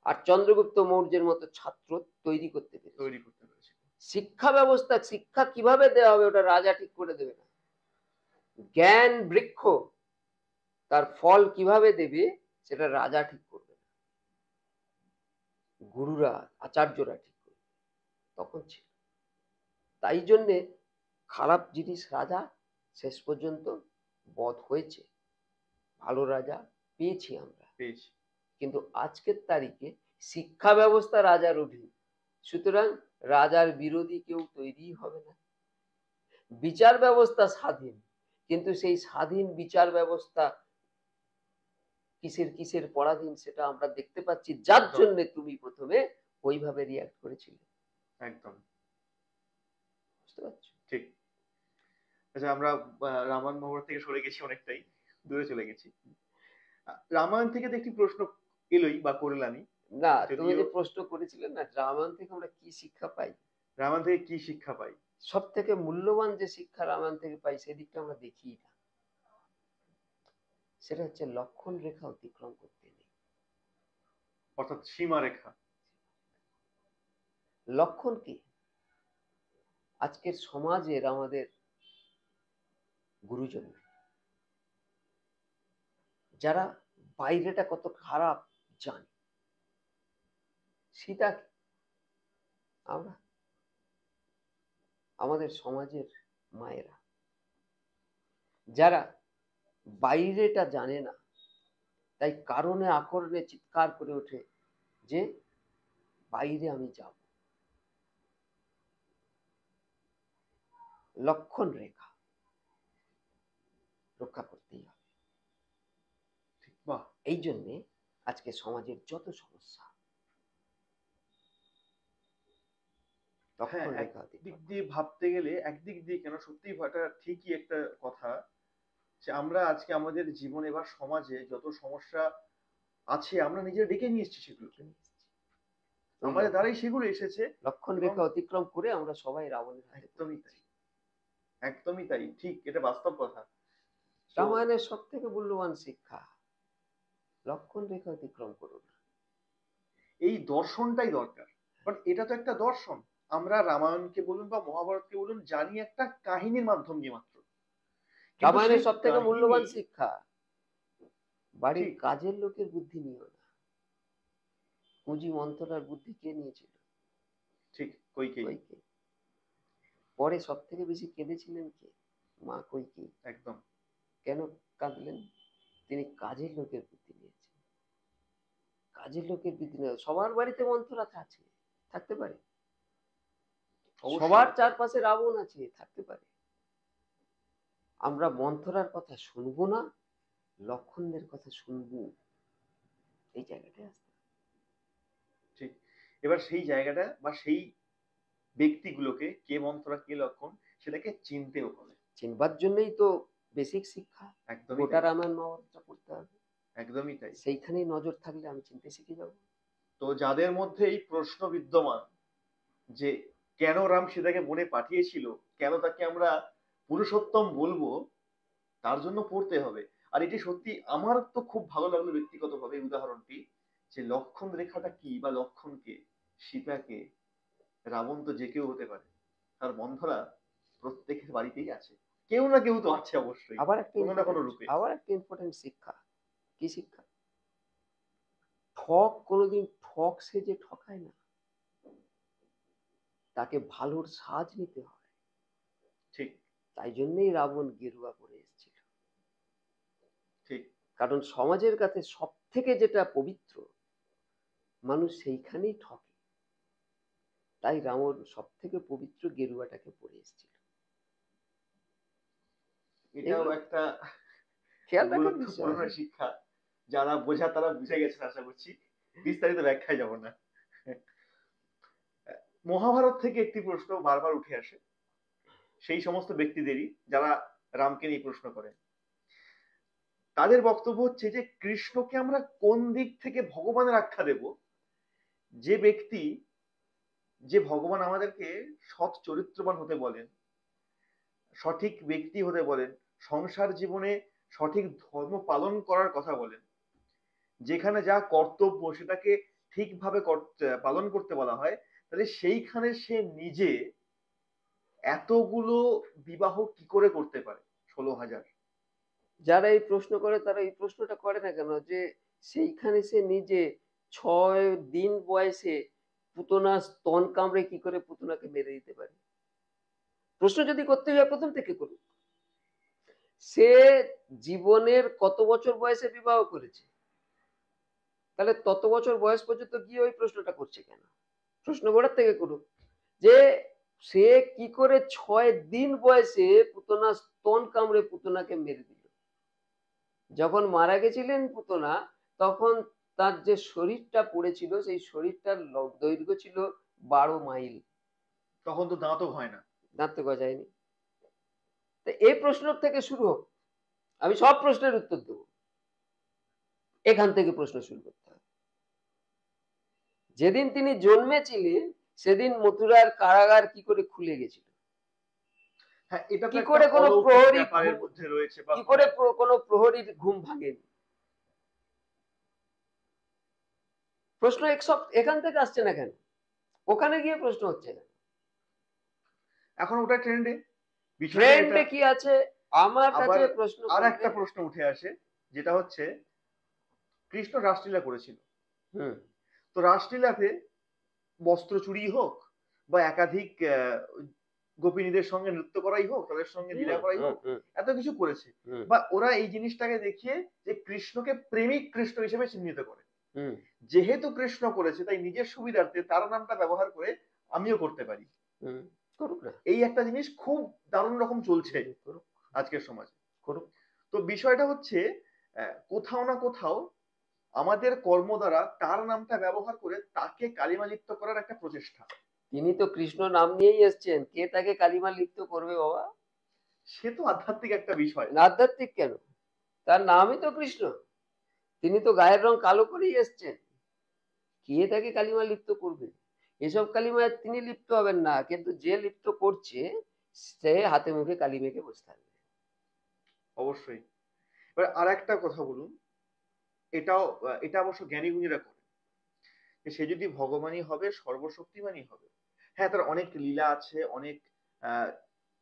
Speaker 2: আর চন্দ্রগুপ্ত মৌর্যের মতো ছাত্র তৈরি করতে পেরেছিল।
Speaker 1: তৈরি করতে পেরেছিল।
Speaker 2: শিক্ষা ব্যবস্থা, শিক্ষা কিভাবে দেওয়া হবে ওটা রাজা ঠিক করে দেবে না। জ্ঞান বৃক্ষ তার ফল কিভাবে দেবে সেটা রাজা ঠিক করবে না, গুরুরা আচার্যরা ঠিক করবে। তখন ছিল, তাই জন্যে খারাপ জিনিস রাজা শেষ পর্যন্ত বধ হয়েছে, ভালো রাজা পেয়েছি আমরা।
Speaker 1: পেয়েছি।
Speaker 2: কিন্তু আজকের তারিখে শিক্ষা ব্যবস্থা রাজার অধীন, সুতরাং রাজার বিরোধী কেউ তৈরি হবে না। বিচার ব্যবস্থা স্বাধীন, কিন্তু সেই স্বাধীন বিচার ব্যবস্থা কিসের কিসের পরাধীন সেটা আমরা দেখতে পাচ্ছি, যার
Speaker 1: একদম।
Speaker 2: জন্য তুমি প্রথমে ওইভাবে রিয়াক্ট করেছিলে।
Speaker 1: একদম।
Speaker 2: বুঝতে পারছো?
Speaker 1: ঠিক। আচ্ছা, আমরা রামায়ণ মহাভারত থেকে সরে গেছি, অনেকটাই দূরে চলে গেছি। রামায়ণ থেকে তো একটি প্রশ্ন এলোই বা করলামই,
Speaker 2: না, তুমি
Speaker 1: যদিও
Speaker 2: যে প্রশ্ন করেছিলে না রামায়ণ থেকে আমরা কি শিক্ষা পাই,
Speaker 1: রামায়ণ থেকে কি শিক্ষা পাই,
Speaker 2: সব থেকে মূল্যবান যে শিক্ষা রামায়ণ থেকে পাই সেদিকটা আমরা দেখি না, সেটা হচ্ছে লক্ষণ রেখা অতিক্রম করতে নেই।
Speaker 1: অর্থাৎ সীমারেখা।
Speaker 2: লক্ষণ কি? আজকের সমাজের আমাদের গুরুজন যারা বাইরেটা কত খারাপ জানে, সীতা কি? আমরা, আমাদের সমাজের মায়েরা যারা বাইরেটা জানে না, তাই কারণে আকরণে চিৎকার করে ওঠে যে বাইরে আমি যাব। লক্ষণ রেখা রক্ষা করতেই হবে।
Speaker 1: বাহ।
Speaker 2: এই জন্যে আজকে সমাজের যত সমস্যা
Speaker 1: হ্যাঁ,
Speaker 2: লক্ষণ রেখা
Speaker 1: একদিক
Speaker 2: অতিক্রম।
Speaker 1: দিয়ে ভাবতে গেলে, একদিক দিয়ে কেন, সত্যি এটা ঠিকই একটা কথা, যে আমরা আজকে আমাদের জীবনে বা সমাজে যত সমস্যা আছে আমরা নিজে ডেকে নিয়ে এসেছি সেগুলোকে,
Speaker 2: ওই
Speaker 1: আমাদের দ্বারাই সেগুলো এসেছে।
Speaker 2: লক্ষণ
Speaker 1: এবং
Speaker 2: রেখা অতিক্রম করে আমরা সবাই রাবণের হাতে পড়ে
Speaker 1: একদমই তাই,
Speaker 2: গেছি।
Speaker 1: একদমই তাই, ঠিক, এটা বাস্তব কথা। তো
Speaker 2: রামায়ণের সব থেকে মূল্যবান শিক্ষা, লক্ষণ রেখা অতিক্রম করো না।
Speaker 1: এই দর্শনটাই দরকার, কারণ এটা তো একটা দর্শন। আমরা রামায়ণকে বলুন বা মহাভারতকে বলুন জানি একটা কাহিনীর মাধ্যম দিয়ে মাত্র, কিন্তু সেই
Speaker 2: রামায়ণের সব থেকে
Speaker 1: কাহিনী,
Speaker 2: মূল্যবান শিক্ষা, বাড়ির
Speaker 1: ঠিক
Speaker 2: কাজের লোকের বুদ্ধি নিও না। কুঁজি মন্থরার বুদ্ধি কে নিয়েছিল?
Speaker 1: ঠিক, কইকেয়ী।
Speaker 2: কইকেয়ী। পরে সব থেকে বেশি কেঁদেছিলেন কে? মা কইকেয়ী।
Speaker 1: একদম।
Speaker 2: কেন কাঁদলেন? তিনি কাজের লোকের বুদ্ধি নিয়েছেন। কাজের লোকের বুদ্ধি নেওয়া, সবার বাড়িতে মন্থরা আছে, থাকতে পারে, সবার
Speaker 1: অবশ্যই।
Speaker 2: চারপাশে রাবণ আছে, থাকতে পারে, আমরা মন্থরার কথা শুনবো না, লক্ষণদের কথা শুনবো, এই জায়গাটায় আসতে হবে।
Speaker 1: ঠিক। এবার সেই জায়গাটা বা সেই ব্যক্তিগুলোকে, কে মন্থরা কে লক্ষণ, সেটাকে চিনতেও হবে।
Speaker 2: চিনবার জন্যই তো বেসিক শিক্ষা,
Speaker 1: একদমই
Speaker 2: গোটা
Speaker 1: তাই।
Speaker 2: রামায়ণ মহাভারতটা পড়তে হবে,
Speaker 1: একদমই তাই।
Speaker 2: সেইখানেই নজর থাকলে আমি চিনতে শিখে যাবো।
Speaker 1: তো যাদের মধ্যে এই প্রশ্ন বিদ্যমান যে কেন রাম সীতাকে বনে পাঠিয়েছিল, কেন তাকে আমরা পুরুষোত্তম বলবো, তার জন্য পড়তে হবে। আর এটি সত্যি আমার তো খুব ভালো লাগলো ব্যক্তিগতভাবে এই উদাহরণটি, যে লক্ষণ রেখাটা কি বা লক্ষণ কে, সীতা কে, রাবণ তো যে কেউ হতে পারে, তার বন্ধরা প্রত্যেকের বাড়িতেই আছে, কেউ না কেউ তো আছে অবশ্যই,
Speaker 2: আবার একটা
Speaker 1: কোনো না কোনো
Speaker 2: ইম্পর্টেন্ট,
Speaker 1: রূপে।
Speaker 2: আবার একটা ইম্পর্টেন্ট শিক্ষা, কি শিক্ষা? ঠক কোনোদিন ঠক সেজে ঠকায় না, তাকে ভালোর সাজ নিতে হয়।
Speaker 1: ঠিক।
Speaker 2: তাই জন্যই রাবণ গেরুয়া পরে এসেছিল,
Speaker 1: ঠিক।
Speaker 2: কারণ সমাজের কাছে সব থেকে যেটা পবিত্র মানুষ সেইখানেই ঠকে, তাই রাবণ সব থেকে পবিত্র গেরুয়াটাকে পরে এসেছিল।
Speaker 1: এটাও
Speaker 2: এগুলো
Speaker 1: একটা
Speaker 2: খেয়াল
Speaker 1: ওগুলো
Speaker 2: রাখার
Speaker 1: তো
Speaker 2: বিষয়।
Speaker 1: মনে হয় শিক্ষা, যারা বোঝা তারা বুঝে গেছেন আশা করছি, বিস্তারিত ব্যাখ্যায় যাব না। মহাভারত থেকে একটি প্রশ্ন বারবার উঠে আসে সেই সমস্ত ব্যক্তিদেরই যারা রামকে নিয়ে প্রশ্ন করেন। তাদের বক্তব্য হচ্ছে যে কৃষ্ণকে আমরা কোন দিক থেকে ভগবানের আখ্যা দেব, যে ব্যক্তি, যে ভগবান আমাদেরকে সৎ চরিত্রবান হতে বলেন, সঠিক ব্যক্তি হতে বলেন, সংসার জীবনে সঠিক ধর্ম পালন করার কথা বলেন, যেখানে যা কর্তব্য সেটাকে ঠিকভাবে পালন করতে বলা হয়, তাহলে সেইখানে সে নিজে এতগুলো বিবাহ কি করে করতে পারে? 16,000।
Speaker 2: যারা এই প্রশ্ন করে তারা এই প্রশ্নটা করে না কেন যে সেইখানে সে নিজে 6 দিন বয়সে পুতনা স্তন কামড়ে কি করে পুতনাকে মেরে দিতে পারে? প্রশ্ন যদি করতে হয় প্রথম থেকে করুন। সে জীবনের কত বছর বয়সে বিবাহ করেছে, তাহলে তত বছর বয়স পর্যন্ত গিয়ে ওই প্রশ্নটা করছে কেন? প্রশ্ন গোড়ার থেকে করুন যে সে কি করে 6 দিন বয়সে পুতনা স্তন কামড়ে পুতনাকে মেরে দিল। যখন মারা গেছিলেন পুতনা তখন তার যে শরীরটা পড়েছিল সেই শরীরটার দৈর্ঘ্য ছিল 12 মাইল।
Speaker 1: তখন তো দাঁতও হয় না।
Speaker 2: দাঁত তো গজায়নি। তো এই প্রশ্ন থেকে শুরু হোক, আমি সব প্রশ্নের উত্তর দেবো। এখান থেকে প্রশ্ন শুরু করতে হবে। যেদিন তিনি জন্মেছিলেন সেদিন মথুরার কারাগার কি করে খুলে গেছিল?
Speaker 1: হ্যাঁ, এটা তো
Speaker 2: কি
Speaker 1: একটা
Speaker 2: করে কোনো
Speaker 1: অলৌকিক
Speaker 2: প্রহরী
Speaker 1: ব্যাপারের মধ্যে রয়েছে, বা
Speaker 2: কি করে কোনো প্রহরীর ঘুম ভাঙেনি? প্রশ্ন এখান থেকে আসছে না কেন? ওখানে গিয়ে প্রশ্ন হচ্ছে না।
Speaker 1: এখন ওটা ট্রেন্ডে, বিষয়টা এটা।
Speaker 2: ট্রেন্ডে কি আছে আমার
Speaker 1: আবার
Speaker 2: কাছে প্রশ্ন
Speaker 1: আর
Speaker 2: করবে।
Speaker 1: একটা প্রশ্ন উঠে আসে, যেটা হচ্ছে কৃষ্ণ রাসলীলা করেছিল,
Speaker 2: হুম
Speaker 1: তো রাসলীলাতে বস্ত্র চুরি হোক বা একাধিক গোপিনীদের সঙ্গে নৃত্য করাই হোক, তাদের সঙ্গে
Speaker 2: হুম
Speaker 1: লীলা করাই
Speaker 2: হুম
Speaker 1: হোক,
Speaker 2: হুম
Speaker 1: এত কিছু করেছে।
Speaker 2: হুম
Speaker 1: বা ওরা এই জিনিসটাকে দেখিয়ে যে কৃষ্ণকে প্রেমিক কৃষ্ণ হিসেবে চিহ্নিত করে,
Speaker 2: হুম
Speaker 1: যেহেতু কৃষ্ণ করেছে তাই নিজের সুবিধার্থে তার নামটা ব্যবহার করে আমিও করতে পারি।
Speaker 2: হুম করুক না।
Speaker 1: এই একটা জিনিস খুব দারুণ রকম চলছে
Speaker 2: করুক
Speaker 1: আজকের সমাজে।
Speaker 2: করুক।
Speaker 1: তো বিষয়টা হচ্ছে কোথাও না কোথাও আমাদের কর্ম দ্বারা তার নামটা ব্যবহার করে তাকে কালিমালিপ্ত করার একটা প্রচেষ্টা।
Speaker 2: তিনি তো কৃষ্ণ নাম নিয়েই এসছেন, কে তাকে কালিমা লিপ্ত করবে বাবা?
Speaker 1: সে তো আধ্যাত্মিক একটা বিষয়।
Speaker 2: আধ্যাত্মিক কেন? তার নামই তো কৃষ্ণ। তিনি তো গায়ের রং কালো করেই এসছেন, কে তাকে কালিমা লিপ্ত করবে? এসব কালিমায় তিনি লিপ্ত হবেন না, কিন্তু যে লিপ্ত করছে সে হাতে মুখে কালি মেখে বসে থাকবে।
Speaker 1: অবশ্যই। এবার আর একটা কথা বলুন, এটাও এটা অবশ্য জ্ঞানী গুণীরা করে, যে সে যদি ভগবানই হবে, সর্বশক্তিমানই হবে। হ্যাঁ, তার অনেক লীলা আছে, অনেক আহ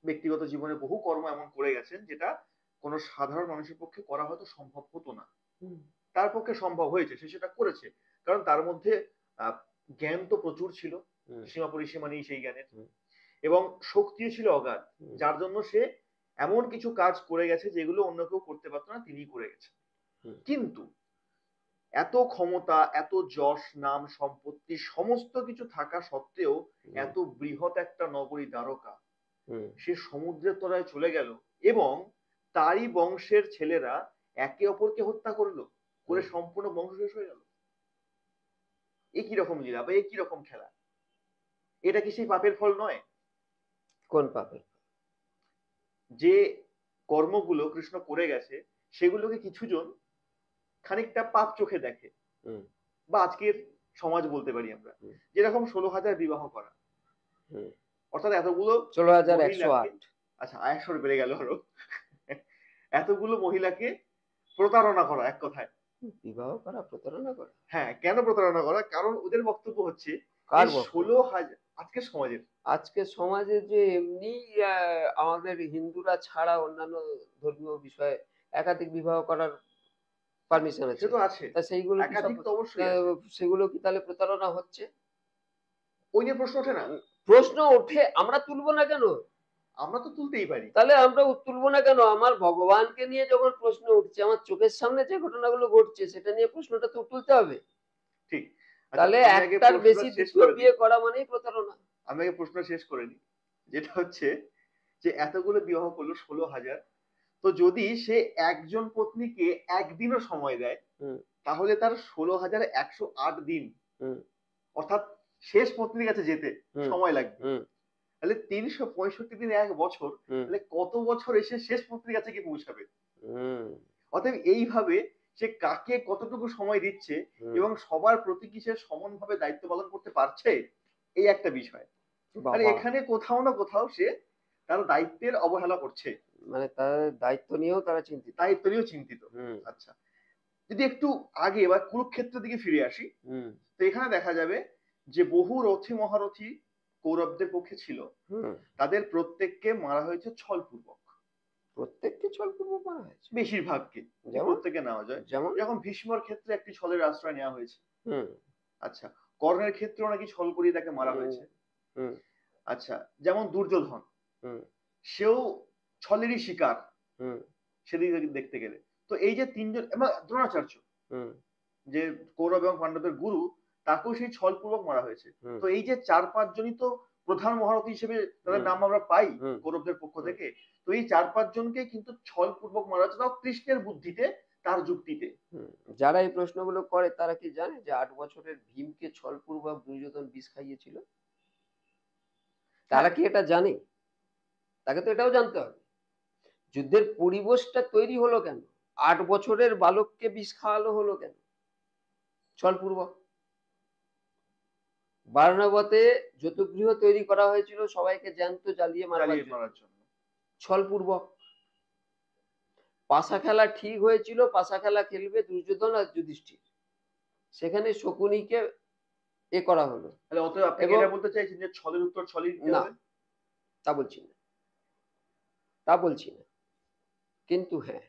Speaker 1: ব্যক্তিগত জীবনে বহু কর্ম এমন করে গেছেন যেটা কোনো সাধারণ মানুষের পক্ষে করা হয়তো সম্ভব হতো না,
Speaker 2: হুম
Speaker 1: তার পক্ষে সম্ভব হয়েছে, সে সেটা করেছে। কারণ তার মধ্যে আহ জ্ঞান তো প্রচুর ছিল,
Speaker 2: হুম
Speaker 1: সীমা পরিসীমা নেই সেই জ্ঞানের,
Speaker 2: হুম
Speaker 1: এবং শক্তিও ছিল অগাধ,
Speaker 2: হুম
Speaker 1: যার জন্য সে এমন কিছু কাজ করে গেছে যেগুলো অন্য কেউ করতে পারতো না, তিনি করে গেছেন।
Speaker 2: হুম
Speaker 1: কিন্তু এত ক্ষমতা, এত যশ, নাম, সম্পত্তি সমস্ত কিছু থাকা সত্ত্বেও
Speaker 2: হুম
Speaker 1: এত বৃহৎ একটা নগরী দ্বারকা
Speaker 2: হুম
Speaker 1: সে সমুদ্রের তলায় চলে গেল, এবং তারই বংশের ছেলেরা একে অপরকে হত্যা করলো, করে
Speaker 2: হুম।
Speaker 1: সম্পূর্ণ বংশ শেষ হয়ে গেল। এ কি রকম লীলা বা এ কি রকম খেলা? এটা কি সেই পাপের ফল নয়?
Speaker 2: কোন পাপের?
Speaker 1: যে কর্মগুলো কৃষ্ণ করে গেছে সেগুলোকে কিছুজন খানিকটা পাপ চোখে দেখে,
Speaker 2: হুম
Speaker 1: বা আজকের সমাজ বলতে পারি আমরা,
Speaker 2: হুম
Speaker 1: যেরকম 16,000 বিবাহ করা,
Speaker 2: হুম
Speaker 1: অর্থাৎ এতগুলো
Speaker 2: 16,108।
Speaker 1: মহিলাকে, আচ্ছা 100 বেড়ে গেল আরো, এতগুলো মহিলাকে প্রতারণা করা, এক কথায়।
Speaker 2: বিবাহ করা, প্রতারণা করা?
Speaker 1: হ্যাঁ, কেন প্রতারণা করা? কারণ ওদের বক্তব্য হচ্ছে যে
Speaker 2: কার বক্তব্য?
Speaker 1: 16,000, আজকের সমাজের,
Speaker 2: আজকে সমাজে যে এমনি আমাদের হিন্দুরা ছাড়া অন্যান্য ধর্মীয় বিষয়ে একাধিক বিবাহ করার পারমিশন
Speaker 1: সে
Speaker 2: আছে,
Speaker 1: তো আছে,
Speaker 2: তা সেইগুলো কি সব
Speaker 1: একাধিক তো অবশ্যই আছে,
Speaker 2: সেগুলো কি তাহলে প্রতারণা হচ্ছে?
Speaker 1: ওই নিয়ে প্রশ্ন ওঠে না।
Speaker 2: প্রশ্ন ওঠে, আমরা তুলবো না কেন?
Speaker 1: আমরা তো তুলতেই পারি।
Speaker 2: তাহলে আমরা তুলবো না কেন? আমার ভগবানকে নিয়ে যখন প্রশ্ন উঠছে, আমার চোখের সামনে যে ঘটনাগুলো ঘটছে সেটা নিয়ে প্রশ্নটা তো তুলতে হবে।
Speaker 1: ঠিক। আচ্ছা,
Speaker 2: তাহলে
Speaker 1: আমি আগে
Speaker 2: একটার
Speaker 1: প্রশ্নটা
Speaker 2: বেশি
Speaker 1: শেষ
Speaker 2: দ্বিতীয়
Speaker 1: করে দিই,
Speaker 2: বিয়ে করা মানেই প্রতারণা।
Speaker 1: আমি আগে প্রশ্ন শেষ করে নিই, যেটা হচ্ছে যে এতগুলো বিবাহ করলো 16,000, তো যদি সে একজন পত্নীকে একদিনও সময় দেয়,
Speaker 2: হুম
Speaker 1: তাহলে তার 16,108 দিন,
Speaker 2: হুম
Speaker 1: অর্থাৎ শেষ পত্নীর কাছে যেতে
Speaker 2: হুম
Speaker 1: সময় লাগবে।
Speaker 2: হুম
Speaker 1: তাহলে 365 দিন 1 বছর,
Speaker 2: হুম
Speaker 1: তাহলে কত বছর এসে শেষ পত্নীর কাছে গিয়ে পৌঁছাবে?
Speaker 2: হুম
Speaker 1: অতএব এইভাবে সে কাকে কতটুকু সময় দিচ্ছে
Speaker 2: হুম
Speaker 1: এবং সবার প্রতি কি সে সমানভাবে দায়িত্ব পালন করতে পারছে, এই একটা বিষয়। আর
Speaker 2: বাবা,
Speaker 1: এখানে কোথাও না কোথাও সে তার দায়িত্বের অবহেলা করছে,
Speaker 2: মানে তার দায়িত্ব নিয়েও তারা চিন্তিত।
Speaker 1: দায়িত্ব নিয়েও চিন্তিত।
Speaker 2: হুম
Speaker 1: আচ্ছা, যদি একটু আগে বা কুরুক্ষেত্রের দিকে ফিরে আসি,
Speaker 2: হুম
Speaker 1: তো এখানে দেখা যাবে যে বহু রথী মহারথী কৌরবদের পক্ষে ছিল,
Speaker 2: হুম
Speaker 1: তাদের প্রত্যেককে মারা হয়েছে ছলপূর্বক।
Speaker 2: প্রত্যেককে ছলপূর্বক মারা হয়েছে।
Speaker 1: বেশিরভাগকে, কি
Speaker 2: যেমন
Speaker 1: প্রত্যেকে নেওয়া যায়,
Speaker 2: যেমন
Speaker 1: যেরকম ভীষ্মর ক্ষেত্রে একটি ছলের আশ্রয় নেওয়া হয়েছে।
Speaker 2: হুম
Speaker 1: আচ্ছা, কর্ণের ক্ষেত্রেও নাকি ছল করিয়ে তাকে মারা
Speaker 2: হুম
Speaker 1: হয়েছে।
Speaker 2: হুম
Speaker 1: আচ্ছা, যেমন দুর্যোধন,
Speaker 2: হুম
Speaker 1: সেও ছলেরই শিকার
Speaker 2: হুম
Speaker 1: সেদিকে দেখতে গেলে। তো এই যে তিনজন, এবং দ্রোণাচার্য,
Speaker 2: হুম
Speaker 1: যে কৌরব এবং পাণ্ডবের গুরু, তাকেও সেই ছলপূর্বক মারা হয়েছে।
Speaker 2: হুম
Speaker 1: তো এই যে 4-5 জনই তো প্রধান মহারথী হিসেবে তাদের
Speaker 2: হুম
Speaker 1: নাম আমরা পাই
Speaker 2: হুম
Speaker 1: কৌরবদের পক্ষ
Speaker 2: হুম
Speaker 1: থেকে। তো এই 4-5 জনকে কিন্তু ছলপূর্বক মারা হচ্ছে, তাও কৃষ্ণের বুদ্ধিতে, তার যুক্তিতে।
Speaker 2: হুম। যারা এই প্রশ্নগুলো করে তারা কি জানে যে 8 বছরের ভীমকে ছলপূর্বক দুর্যোধন বিষ খাইয়েছিল?
Speaker 1: হ্যাঁ,
Speaker 2: তারা কি এটা জানে? তাকে তো এটাও জানতে হবে যুদ্ধের পরিবেশটা তৈরি হলো কেন? 8 বছরের বালককে বিষ খাওয়ালো হলো কেন? ছলপূর্বক। বারণবতে জতুগৃহ তৈরি করা হয়েছিল সবাইকে জ্যান্ত জ্বালিয়ে মারবার
Speaker 1: জ্বালিয়ে
Speaker 2: জন্য।
Speaker 1: মারার জন্য।
Speaker 2: ছলপূর্বক। পাশা খেলা ঠিক হয়েছিল, পাশা খেলা খেলবে দুর্যোধন আর যুধিষ্ঠির। সেখানে শকুনিকে করা হলো।
Speaker 1: তাহলে অতএব আপনি কি
Speaker 2: এবং
Speaker 1: এটা বলতে চাইছেন যে ছলের উত্তর ছলেই দিতে
Speaker 2: না,
Speaker 1: হবে?
Speaker 2: তা বলছি না, তা বলছি না। কিন্তু হ্যাঁ,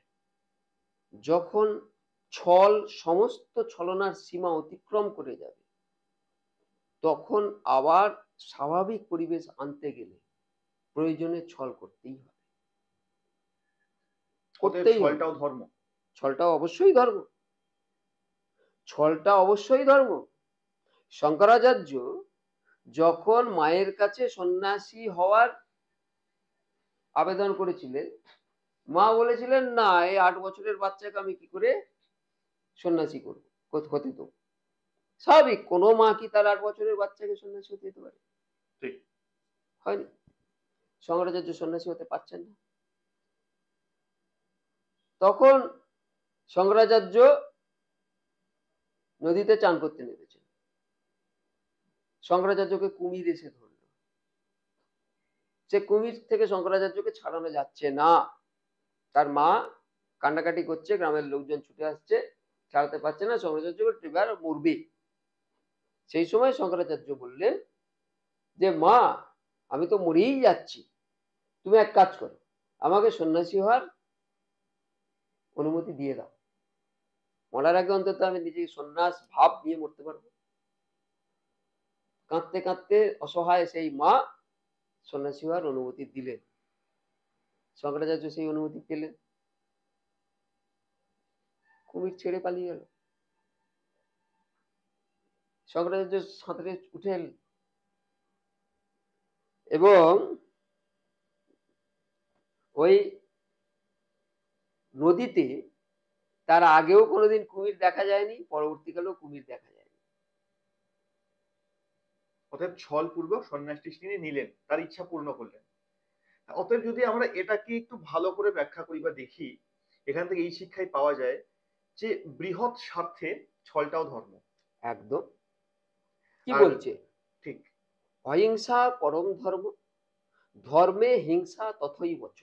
Speaker 2: যখন ছল সমস্ত ছলনার সীমা অতিক্রম করে যাবে, তখন আবার স্বাভাবিক পরিবেশ আনতে গেলে প্রয়োজনে ছল করতেই হবে।
Speaker 1: অতএব
Speaker 2: করতেই হবে।
Speaker 1: ছলটাও ধর্ম।
Speaker 2: ছলটা অবশ্যই ধর্ম। ছলটা অবশ্যই ধর্ম। শঙ্করাচার্য যখন মায়ের কাছে সন্ন্যাসী হওয়ার আবেদন করেছিলেন, মা বলেছিলেন না, এই 8 বছরের বাচ্চাকে আমি কি করে সন্ন্যাসী করবো, হতে দেবো? স্বাভাবিক, কোনো মা কি তার 8 বছরের বাচ্চাকে সন্ন্যাসী হতে দিতে পারে?
Speaker 1: ঠিক।
Speaker 2: হয়নি। শঙ্করাচার্য সন্ন্যাসী হতে পারছেন না। তখন শঙ্করাচার্য নদীতে চান করতে নেমেছেন। শঙ্করাচার্যকে কুমির এসে ধরল। সে কুমির থেকে শঙ্করাচার্যকে ছাড়ানো যাচ্ছে না। তার মা কান্নাকাটি করছে, গ্রামের লোকজন ছুটে আসছে, ছাড়াতে পারছে না। শঙ্করাচার্য এবার মরবে। সেই সময় শঙ্করাচার্য বললেন যে মা, আমি তো মরেই যাচ্ছি, তুমি এক কাজ করো, আমাকে সন্ন্যাসী হওয়ার অনুমতি দিয়ে দাও। মরার আগে অন্তত আমি নিজে সন্ন্যাস ভাব নিয়ে মরতে পারবো। কাঁদতে কাঁদতে অসহায় সেই মা সন্ন্যাসী হওয়ার অনুমতি দিলেন। শঙ্করাচার্য সেই অনুমতি পেলেন, কুমির ছেড়ে পালিয়ে গেল। শঙ্করাচার্য সাঁতরে উঠে এলেন এবং ওই নদীতে তার আগেও কোনোদিন কুমির দেখা যায়নি, পরবর্তীকালেও কুমির দেখা যায়নি।
Speaker 1: অতএব ছল পূর্বক সন্ন্যাসী তিনি নিলেন, তার ইচ্ছা পূর্ণ করলেন। অতএব যদি আমরা এটাকে একটু ভালো করে ব্যাখ্যা করি বা দেখি, এখান থেকে এই শিক্ষাই পাওয়া যায় যে বৃহৎ স্বার্থে ছলটাও ধর্ম।
Speaker 2: একদম। কি
Speaker 1: আর
Speaker 2: বলছে?
Speaker 1: ঠিক।
Speaker 2: অহিংসা পরম ধর্ম, ধর্মে হিংসা তথৈব চ।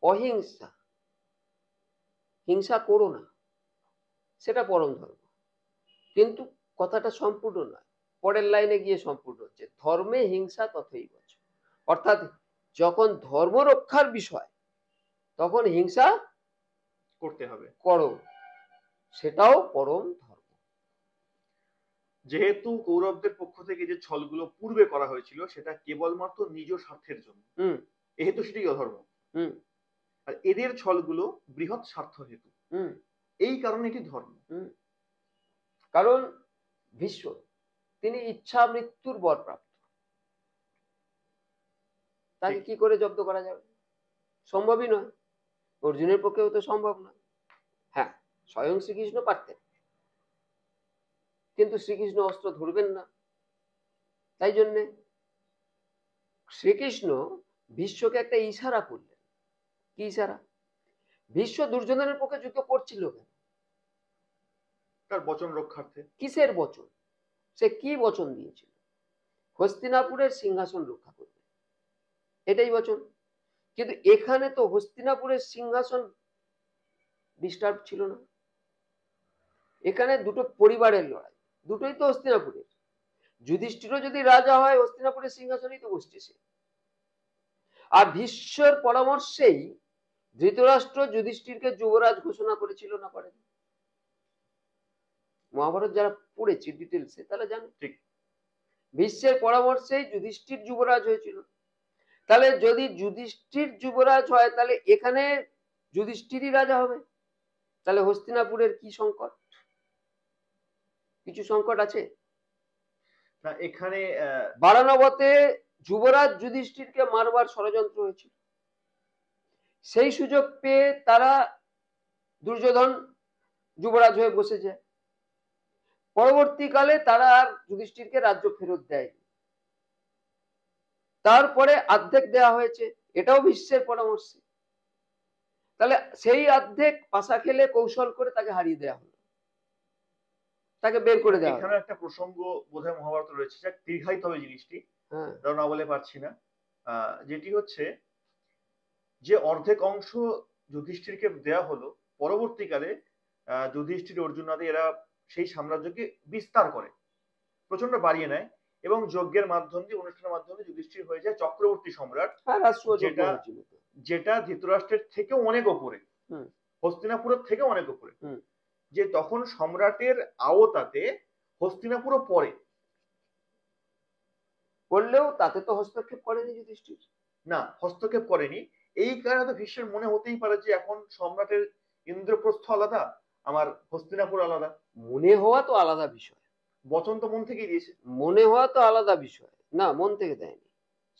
Speaker 2: অহিংসা, হিংসা করো না, সেটা পরম ধর্ম। কিন্তু কথাটা সম্পূর্ণ নয়, পরের লাইনে গিয়ে সম্পূর্ণ হচ্ছে, ধর্মে হিংসা তথৈব চ। অর্থাৎ যখন ধর্ম রক্ষার বিষয়, তখন হিংসা
Speaker 1: করতে হবে।
Speaker 2: করো, সেটাও পরম ধর্ম।
Speaker 1: যেহেতু কৌরবদের পক্ষ থেকে যে ছলগুলো পূর্বে করা হয়েছিল সেটা কেবলমাত্র নিজ স্বার্থের জন্য,
Speaker 2: হুম
Speaker 1: এহেতু সেটাই অধর্ম।
Speaker 2: হুম
Speaker 1: আর এদের ছলগুলো বৃহৎ স্বার্থ হেতু,
Speaker 2: হুম
Speaker 1: এই কারণে এটি ধর্ম।
Speaker 2: হুম। কারণ ভীষ্ম, তিনি ইচ্ছা মৃত্যুর বর প্রাপ্ত, তাকে
Speaker 1: ঠিক।
Speaker 2: কি করে জব্দ করা যাবে? সম্ভবই নয়, অর্জুনের পক্ষেও তো সম্ভব নয়। হ্যাঁ, স্বয়ং শ্রীকৃষ্ণ পারতেন, কিন্তু শ্রীকৃষ্ণ অস্ত্র ধরবেন না। তাই জন্যে শ্রীকৃষ্ণ বিশ্বকে একটা ইশারা করলেন। কি ইশারা? বিশ্ব দুর্যোধনের পক্ষে যুদ্ধ করছিল কেন?
Speaker 1: তার বচন রক্ষার্থে।
Speaker 2: কিসের বচন? সে কি বচন দিয়েছিল? হস্তিনাপুরের সিংহাসন রক্ষা করবে, এটাই বচন। কিন্তু এখানে তো হস্তিনাপুরের সিংহাসন ডিস্টার্ব ছিল না। এখানে দুটো পরিবারের লড়াই, দুটোই তো হস্তিনাপুরের। যুধিষ্ঠিরও যদি রাজা হয়, হস্তিনাপুরের সিংহাসনেই তো বসছে সে। আর ভীষ্মের পরামর্শেই ধৃতরাষ্ট্র যুধিষ্ঠিরকে যুবরাজ ঘোষণা করেছিল, না করেনি? মহাভারত যারা পড়েছে ডিটেলসে তারা জানে।
Speaker 1: ঠিক।
Speaker 2: ভীষ্মের পরামর্শেই যুধিষ্ঠির যুবরাজ হয়েছিল। তাহলে যদি যুধিষ্ঠির যুবরাজ হয়, তাহলে এখানে যুধিষ্ঠিরই রাজা হবে। তাহলে হস্তিনাপুরের কি সংকট? কিছু সংকট আছে
Speaker 1: না, এখানে
Speaker 2: বারানবতে যুবরাজ যুধিষ্ঠিরকে মারবার ষড়যন্ত্র হয়েছিল। সেই সুযোগ পেয়ে তারা দুর্যোধন যুবরাজ হয়ে বসে যায়। পরবর্তীকালে তারা আর যুধিষ্ঠিরকে রাজ্য ফেরত দেয়। তারপরে অর্ধেক দেওয়া হয়েছে, এটাও ভীষ্মের পরামর্শে। তাহলে সেই অর্ধেক পাশা খেলে কৌশল করে তাকে হারিয়ে দেওয়া হলো, তাকে বের করে দেওয়া হলো।
Speaker 1: এখানে একটা প্রসঙ্গ বোধহয় মহাভারত রয়েছে, যা দীর্ঘায়িত হবে জিনিসটি, না বলে পারছি না। যেটি হচ্ছে যে অর্ধেক অংশ যুধিষ্ঠিরকে দেয়া হলো, পরবর্তীকালে যুধিষ্ঠির অর্জুনাদি এরা সেই সাম্রাজ্যকে বিস্তার করে, প্রচন্ড বাড়িয়ে নেয়, এবং যজ্ঞের মাধ্যম দিয়ে, অনুষ্ঠানের মাধ্যমে যুধিষ্ঠির হয়ে যায় চক্রবর্তী সম্রাট, যেটা ধৃতরাষ্ট্রের থেকেও অনেক ওপরে, হস্তিনাপুরের থেকে অনেক ওপরে। যে তখন সম্রাটের আওতাতে হস্তিনাপুরও পড়ে,
Speaker 2: করলেও তাতে তো হস্তক্ষেপ করেনি যুধিষ্ঠির।
Speaker 1: না, হস্তক্ষেপ করেনি। এই কারণে ভীষ্মের মনে হতেই পারে যে এখন সম্রাটের ইন্দ্রপ্রস্থ আলাদা, আমার হস্তিনাপুর আলাদা।
Speaker 2: মনে হওয়া তো আলাদা বিষয়,
Speaker 1: বচন তো মন থেকেই দিয়েছে।
Speaker 2: মনে হওয়া তো আলাদা বিষয় না, মন থেকে দেয়নি,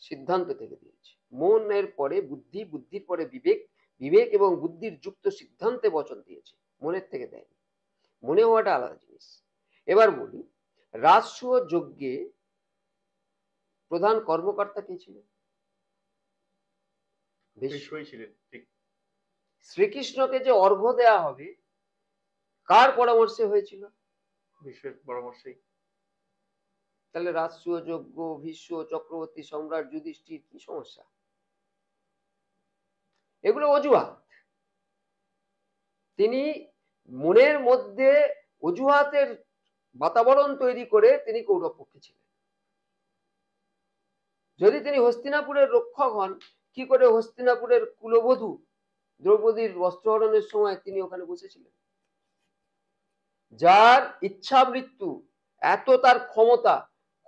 Speaker 2: সিদ্ধান্ত থেকে দিয়েছে। মনের পরে বুদ্ধি, বুদ্ধির পরে বিবেক, বিবেক এবং বুদ্ধির যুক্ত সিদ্ধান্তে বচন দিয়েছে, মনের থেকে দেয়নি। মনে হওয়াটা আলাদা জিনিস। এবার বলি, রাজসূয় যজ্ঞে প্রধান কর্মকর্তা কে ছিলেন?
Speaker 1: ভীষ্মই ছিলেন। ঠিক।
Speaker 2: শ্রীকৃষ্ণকে যে অর্ঘ্য দেয়া হবে, কার পরামর্শে হয়েছিল?
Speaker 1: ভীষ্মের পরামর্শেই।
Speaker 2: তাহলে রাজসূয় যজ্ঞ, ভীষ্ম, চক্রবর্তী সম্রাট, যুধিষ্ঠির, কি সমস্যা? এগুলো অজুহাত। তিনি মনের মধ্যে অজুহাতের বাতাবরণ তৈরি করে তিনি কৌরব পক্ষে ছিলেন। যদি তিনি হস্তিনাপুরের রক্ষক হন, কি করে হস্তিনাপুরের কুলবধূ দ্রৌপদীর বস্ত্রহরণের সময় তিনি ওখানে বসেছিলেন? যার ইচ্ছা মৃত্যু, এত তার ক্ষমতা,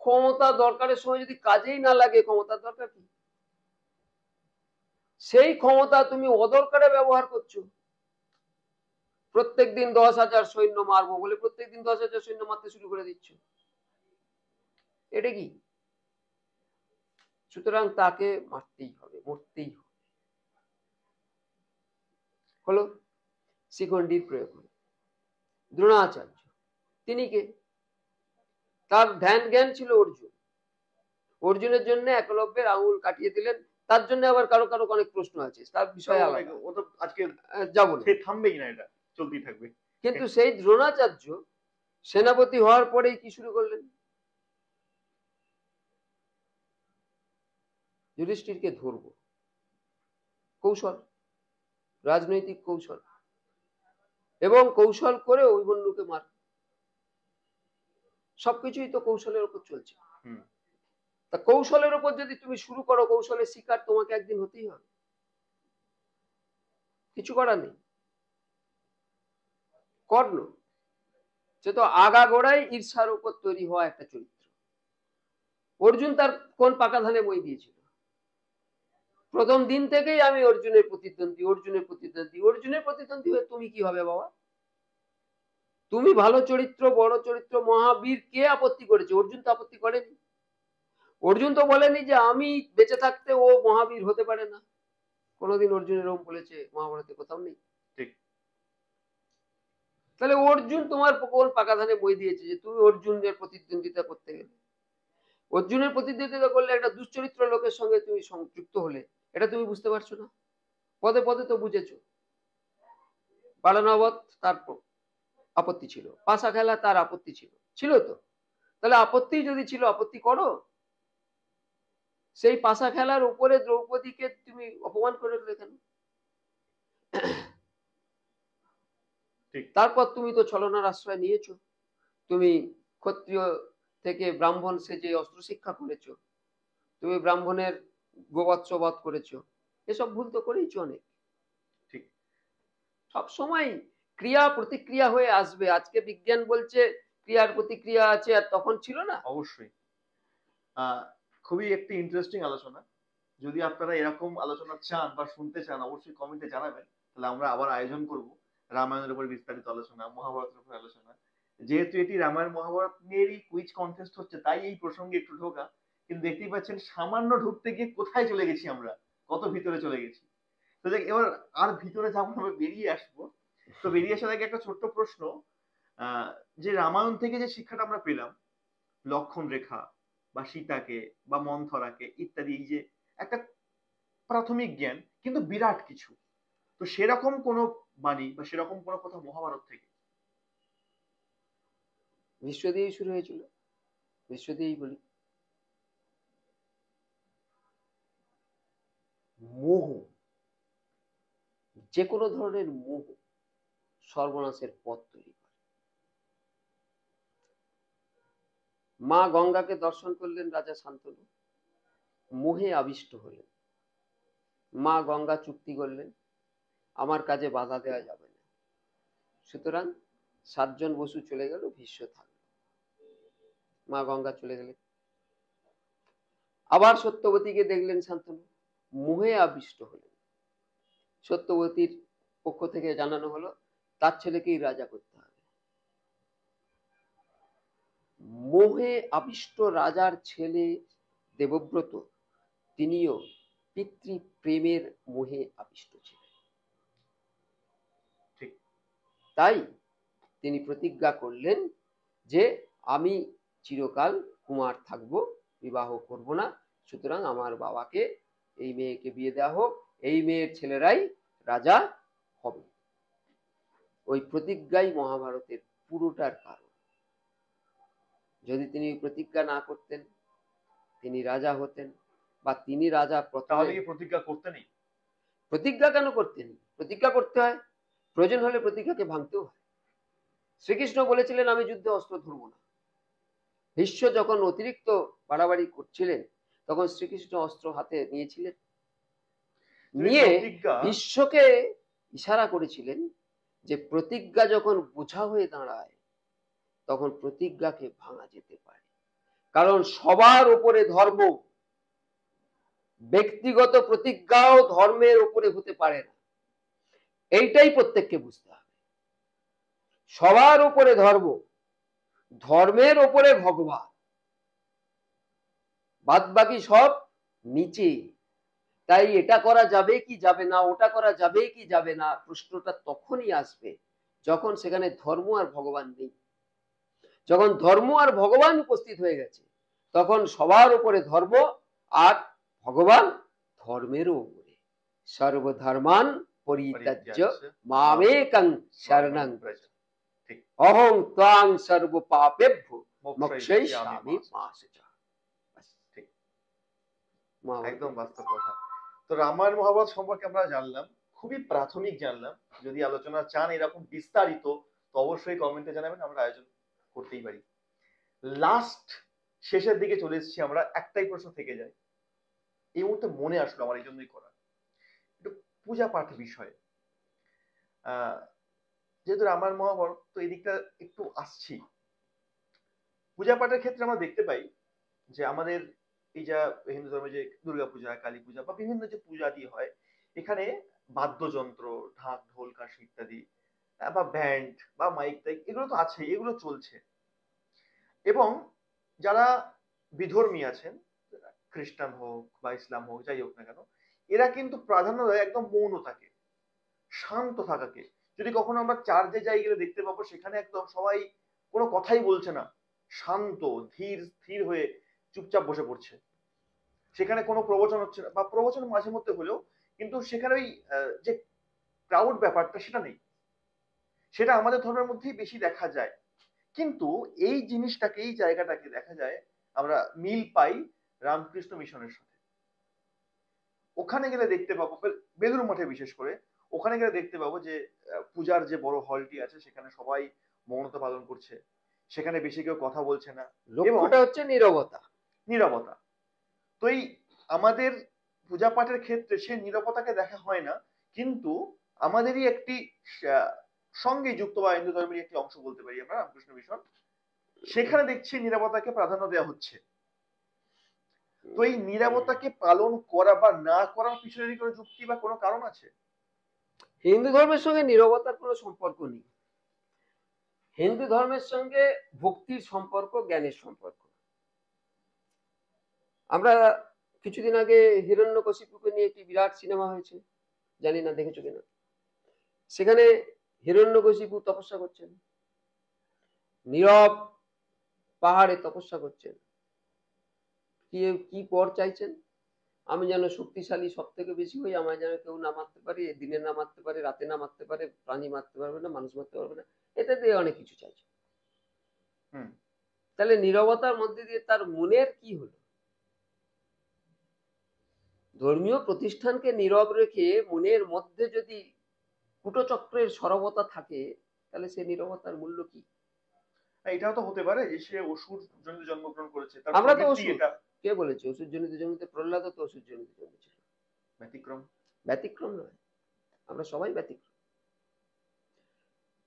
Speaker 2: ক্ষমতা দরকারের সময় যদি কাজেই না লাগে, ক্ষমতার দরকার কি? সেই ক্ষমতা তুমি অদরকারে ব্যবহার করছো। প্রত্যেকদিন 10,000 সৈন্য মারবো বলে প্রত্যেকদিন 10,000 সৈন্য মারতে শুরু করে দিচ্ছ, এটা কি? সুতরাং তাকে মারতেই হবে, মরতেই হবে। হলো শিখণ্ডীর প্রয়োগ হলো। দ্রোণাচার্য তিনি কে? তার ধ্যান জ্ঞান ছিল অর্জুন। অর্জুনের জন্য একলব্যের আঙুল কাটিয়ে দিলেন। তার জন্য আবার কারো কারো অনেক প্রশ্ন আছে, তার বিষয়ে আলাদা,
Speaker 1: ও তো আজকে
Speaker 2: যাবো না,
Speaker 1: থামবেই না, এটা চলতেই থাকবে।
Speaker 2: কিন্তু সেই দ্রোণাচার্য সেনাপতি হওয়ার পরেই কি শুরু করলেন? যুধিষ্ঠিরকে ধরবো, কৌশল, রাজনৈতিক কৌশল, এবং কৌশল করে অভিমন্যুকে মার। সবকিছুই তো কৌশলের উপর চলছে। তা কৌশলের উপর যদি তুমি শুরু করো, কৌশলের শিকার তোমাকে একদিন হতেই হবে, কিছু করার নেই। কর্ণ, সে তো আগাগোড়াই ঈর্ষার উপর তৈরি হওয়া একটা চরিত্র। অর্জুন তার কোন পাকা ধানে বই দিয়েছিল? প্রথম দিন থেকেই আমি অর্জুনের প্রতিদ্বন্দ্বী, অর্জুনের প্রতিদ্বন্দ্বী, অর্জুনের প্রতিদ্বন্দ্বী হয়ে তুমি কি হবে বাবা? তুমি ভালো চরিত্র, বড় চরিত্র, মহাবীর, কে আপত্তি করেছে? অর্জুন তো আপত্তি করেনি। অর্জুন তো বলেনি যে আমি বেঁচে থাকতে ও মহাবীর হতে পারে না, কোনোদিন অর্জুন এরকম বলেছে মহাভারতে? কোথাও নেই।
Speaker 1: ঠিক।
Speaker 2: তাহলে অর্জুন তোমার কোন পাকা ধানে বই দিয়েছে যে তুমি অর্জুনের প্রতিদ্বন্দ্বিতা করতে গেলে? অর্জুনের প্রতিদ্বন্দ্বিতা করলে একটা দুশ্চরিত্র লোকের সঙ্গে তুমি সংযুক্ত হলে, এটা তুমি বুঝতে পারছো না? পদে পদে তো বুঝেছো। বালানবত তার আপত্তি ছিল, পাশা খেলা তার আপত্তি ছিল, ছিল তো? তাহলে আপত্তি যদি ছিল, আপত্তি করো। সেই পাশা খেলার উপরে দ্রৌপদীকে তুমি অপমান করে কেন? তারপর তুমি তো ছলনার আশ্রয় নিয়েছো। তুমি ক্ষত্রিয় থেকে ব্রাহ্মণ সেজে অস্ত্র শিক্ষা করেছো, তুমি ব্রাহ্মণের গোবৎস বধ করেছো, এসব ভুল তো করেইছো অনেক।
Speaker 1: ঠিক।
Speaker 2: সব সময় ক্রিয়া প্রতিক্রিয়া হয়ে আসবে। আজকে বিজ্ঞান বলছে ক্রিয়ার প্রতিক্রিয়া আছে, আর তখন ছিল না।
Speaker 1: অবশ্যই। খুবই একটি ইন্টারেস্টিং আলোচনা। যদি আপনারা এরকম আলোচনা চান বা শুনতে চান, অবশ্যই কমেন্টে জানাবেন। তাহলে আমরা আবার আয়োজন করব রামায়ণের উপর বিস্তারিত আলোচনা, মহাভারতের উপর আলোচনা। যেহেতু এটি রামায়ণ মহাভারত নিয়েরই কুইজ কন্টেস্ট হচ্ছে, তাই এই প্রসঙ্গে একটু ঢোকা। কিন্তু দেখতেই পাচ্ছেন সামান্য ঢুকতে গিয়ে কোথায় চলে গেছি আমরা, কত ভিতরে চলে গেছি। তো দেখ, এবার আর ভিতরে যাবো না, আমরা বেরিয়ে আসবো। তো বেরিয়ে আসার আগে একটা ছোট্ট প্রশ্ন, যে রামায়ণ থেকে যে শিক্ষাটা আমরা পেলাম, লক্ষণ রেখা বা সীতাকে বা মন্থরাকে ইত্যাদি, এই যে একটা প্রাথমিক জ্ঞান, কিন্তু বিরাট কিছু। তো সেরকম কোনো বাণী বা সেরকম কোনো কথা মহাভারত থেকে?
Speaker 2: বিশ্ব দিয়েই শুরু হয়েছিল, বিশ্ব দিয়েই বলি। মোহ, যে কোনো ধরনের মোহ সর্বনাশের পথ তৈরি করে। মা গঙ্গাকে দর্শন করলেন রাজা শান্তনু, মোহে আবিষ্ট হলেন। মা গঙ্গা চুক্তি করলেন, আমার কাজে বাধা দেওয়া যাবে না। সুতরাং 7 জন বসু চলে গেল, ভীষ্ম থাকলো। মা গঙ্গা চলে গেলেন। আবার সত্যবতীকে দেখলেন শান্তনু, মোহে আবিষ্ট হলেন। সত্যবতীর পক্ষ থেকে জানানো হলো তার ছেলেকেই রাজা করতে হবে। মোহে আবিষ্ট রাজার ছেলে দেবব্রত, তিনিও পিতৃপ্রেমের মোহে আবিষ্ট ছিলেন। তাই তিনি প্রতিজ্ঞা করলেন যে আমি চিরকাল কুমার থাকবো, বিবাহ করব না। সুতরাং আমার বাবাকে এই মেয়েকে বিয়ে দেওয়া হোক, এই মেয়ের ছেলেরাই রাজা হবে। ওই প্রতিজ্ঞাই মহাভারতের পুরোটার কারণ। যদি তিনি প্রতিজ্ঞা না করতেন, তিনি রাজা হতেন, বা তিনি রাজা
Speaker 1: তাহলে কি প্রতিজ্ঞা করতেনই?
Speaker 2: প্রতিজ্ঞা কেন করতেন? প্রতিজ্ঞা করতে হয়, প্রয়োজন হলে প্রতিজ্ঞাকে ভাঙতেও হয়। শ্রীকৃষ্ণ বলেছিলেন আমি যুদ্ধে অস্ত্র ধরব না। ভীষ্ম যখন অতিরিক্ত বাড়াবাড়ি করছিলেন, তখন শ্রীকৃষ্ণ অস্ত্র হাতে নিয়েছিলেন, নিয়ে ভীষ্মকে ইশারা করেছিলেন যে প্রতিজ্ঞা যখন বোঝা হয়ে দাঁড়ায়, তখন প্রতিজ্ঞাকে ভাঙা যেতে পারে। কারণ সবার উপরে ধর্ম, ব্যক্তিগত প্রতিজ্ঞাও ধর্মের উপরে হতে পারে না। এইটাই প্রত্যেককে বুঝতে হবে। সবার উপরে ধর্ম, ধর্মের উপরে ভগবান, বাদ বাকি সব নিচে। তাই এটা করা যাবে কি যাবে না, ওটা করা যাবে কি যাবে না, প্রশ্নটা তখনই আসবে যখন সেখানে ধর্ম আর ভগবান নেই। যখন ধর্ম আর ভগবান উপস্থিত হয়ে গেছে, তখন সবার উপরে ধর্ম আর ভগবান ধর্মেরও উপরে। সর্বধর্মান পরিত্যাজ্য মামেকং শরণং ব্রজ, অহং ত্বাং সর্ব পাপেভ্যো মোক্ষয়িষ্যামি মা শুচঃ।
Speaker 1: একদম বাস্তব কথা। তো রামায়ণ মহাভারত সম্পর্কে আমরা জানলাম, খুবই প্রাথমিক জানলাম। যদি আলোচনা চান এরকম বিস্তারিত, তো অবশ্যই কমেন্টে জানাবেন, আমরা আয়োজন করতেই পারি। লাস্ট শেষের দিকে চলে এসেছি আমরা, একটাই প্রশ্ন থেকে যায়, এই মুহূর্তে মনে আসলো আমার, এই জন্যই করা, একটু পূজা পাঠ বিষয়ে। যেহেতু রামায়ণ মহাভারত, তো এই দিকটা একটু আসছি। পূজা পাঠের ক্ষেত্রে আমরা দেখতে পাই যে আমাদের এই যা হিন্দু ধর্মে যে দুর্গা পূজা, কালী পূজা বা বিভিন্ন যে পূজা দিয়ে হয়, এখানে বাদ্যযন্ত্র, ঢাক ঢোল কাশি ইত্যাদি, বা ব্যান্ড বা মাইক টাইক, এগুলো তো আছে, এগুলো চলছে। এবং যারা বিধর্মী আছেন, খ্রিস্টান হোক বা ইসলাম হোক, যাই হোক না কেন, এরা কিন্তু প্রাধান্য দেয় একদম মৌনতাকে, শান্ত থাকাকে। যদি কখনো আমরা চার্চে যাই গেলে দেখতে পাবো সেখানে একদম সবাই কোনো কথাই বলছে না, শান্ত ধীর স্থির হয়ে চুপচাপ বসে পড়ছে। সেখানে কোনো প্রবচন হচ্ছে না, বা প্রবচন মাঝে মধ্যে হলেও, কিন্তু সেখানে ওই যে ক্রাউড ব্যাপারটা সেটা নেই। সেটা আমাদের ধর্মের মধ্যেই বেশি দেখা যায়। কিন্তু এই জিনিসটাকে, এই জায়গাটাকে দেখা যায় আমরা মিল পাই রামকৃষ্ণ মিশনের সাথে। ওখানে গেলে দেখতে পাবো, বেলুড় মঠে বিশেষ করে, ওখানে গেলে দেখতে পাবো যে পূজার যে বড় হলটি আছে সেখানে সবাই মৌনতা পালন করছে, সেখানে বেশি কেউ কথা বলছে না, এবং
Speaker 2: লক্ষ্যটা হচ্ছে নীরবতা।
Speaker 1: নীরবতা। তো এই আমাদের পূজা পাঠের ক্ষেত্রে সে নীরবতাকে দেখা হয় না, কিন্তু আমাদেরই একটি আহ, সঙ্গে যুক্ত বা হিন্দু ধর্মের একটি অংশ বলতে পারি আমরা, রামকৃষ্ণ মিশন, সেখানে দেখছি নীরবতাকে প্রাধান্য দেওয়া হচ্ছে। তো এই নীরবতাকে পালন করা বা না করার পিছনে কোনো যুক্তি বা কোনো কারণ আছে?
Speaker 2: হিন্দু ধর্মের সঙ্গে নীরবতার কোনো সম্পর্ক নেই। হিন্দু ধর্মের সঙ্গে ভক্তির সম্পর্ক, জ্ঞানের সম্পর্ক। আমরা কিছুদিন আগে হিরণ্যকশিপুকে নিয়ে একটি বিরাট সিনেমা হয়েছে, জানি না দেখেছো কিনা। সেখানে হিরণ্যকশিপু তপস্যা করছেন, নীরব পাহাড়ে তপস্যা করছেন। কি পর চাইছেন? আমি যেন শক্তিশালী, সব থেকে বেশি হই, আমায় যেন কেউ না মারতে পারে, দিনে না মারতে পারে, রাতে না মারতে পারে, প্রাণী মারতে পারবে না, মানুষ মারতে পারবে না, এটা দিয়ে অনেক কিছু চাইছে। তাহলে নীরবতার মধ্যে দিয়ে তার মনের কি হলো? ধর্মীয় প্রতিষ্ঠানকে নীরব রেখে মনের মধ্যে যদি কুটচক্রের সরবতা থাকে, তাহলে সে নীরবতার মূল্য কি?
Speaker 1: এটাও তো হতে পারে যে সে অসুর জন্য জন্মগ্রহণ করেছে, তার
Speaker 2: আমরা তো
Speaker 1: প্রবৃত্তি
Speaker 2: অসুর।
Speaker 1: এটা।
Speaker 2: কে বলেছে অসুর জনিত জন্মতে? প্রহ্লাদ তো অসুর জনিত জন্মেছিল।
Speaker 1: ব্যতিক্রম।
Speaker 2: ব্যতিক্রম নয়, আমরা সবাই ব্যতিক্রম।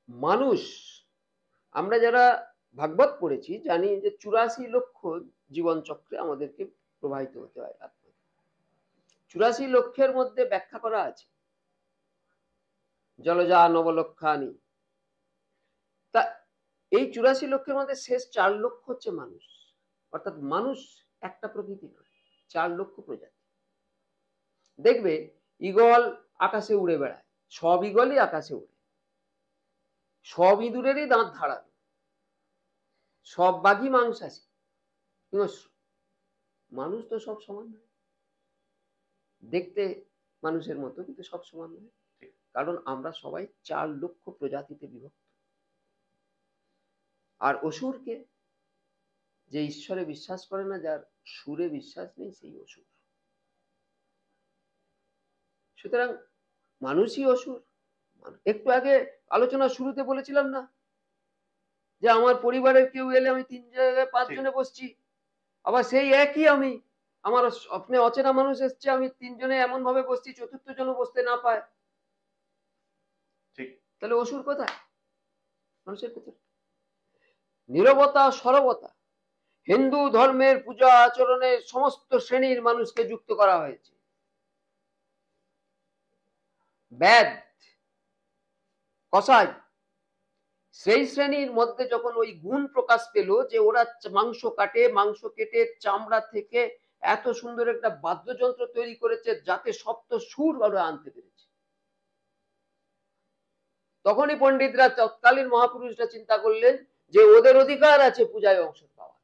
Speaker 2: মানুষ, আমরা যারা ভাগবত পড়েছি জানি যে 84 লক্ষ জীবন চক্রে আমাদেরকে প্রবাহিত হতে হয়। 84 লক্ষের মধ্যে ব্যাখ্যা করা আছে জলজা নবলক্ষানি। তা এই 84 লক্ষের মধ্যে শেষ 4 লক্ষ হচ্ছে মানুষ। অর্থাৎ মানুষ একটা প্রকৃতি নয়, 4 লক্ষ প্রজাতি। দেখবে ঈগল আকাশে উড়ে বেড়ায়, সব ঈগলই আকাশে উড়ে, সব ইঁদুরেরই দাঁত ধারালো, সব বাঘই মাংসাশী, হিংস্র। মানুষ তো সব সমান নয়, দেখতে মানুষের মতো, কিন্তু সব সমান নয়, কারণ আমরা সবাই 4 লক্ষ প্রজাতিতে বিভক্ত। আর অসুরকে, যে ঈশ্বরে বিশ্বাস করে না, যার সুরে বিশ্বাস নেই, সেই অসুর। সুতরাং মানুষই অসুর। একটু আগে আলোচনা শুরুতে বলেছিলাম না যে আমার পরিবারের কেউ এলে আমি 3 জায়গায় 5 জনে বসছি, আবার সেই একই আমি, আমার স্বপ্নে অচেনা মানুষ এসছে, আমি 3 জনে এমন ভাবে বসছি 4র্থ জন বসতে না পায়। তাহলে অসুর কোথায়? মানুষের কোথায়? নীরবতা, সরবতা। হিন্দু ধর্মের পূজা আচরণে সমস্ত শ্রেণীর মানুষকে যুক্ত করা হয়েছে। বেদ, কসাই, সেই শ্রেণীর মধ্যে যখন ওই গুণ প্রকাশ পেল যে ওরা মাংস কাটে, মাংস কেটে চামড়া থেকে এত সুন্দর একটা বাদ্যযন্ত্র তৈরি করেছে যাতে সপ্ত সুর ওরা আনতে পেরেছে, তখনই পণ্ডিতরা, তৎকালীন মহাপুরুষরা চিন্তা করলেন যে ওদের অধিকার আছে পূজায় অংশ পাওয়ার,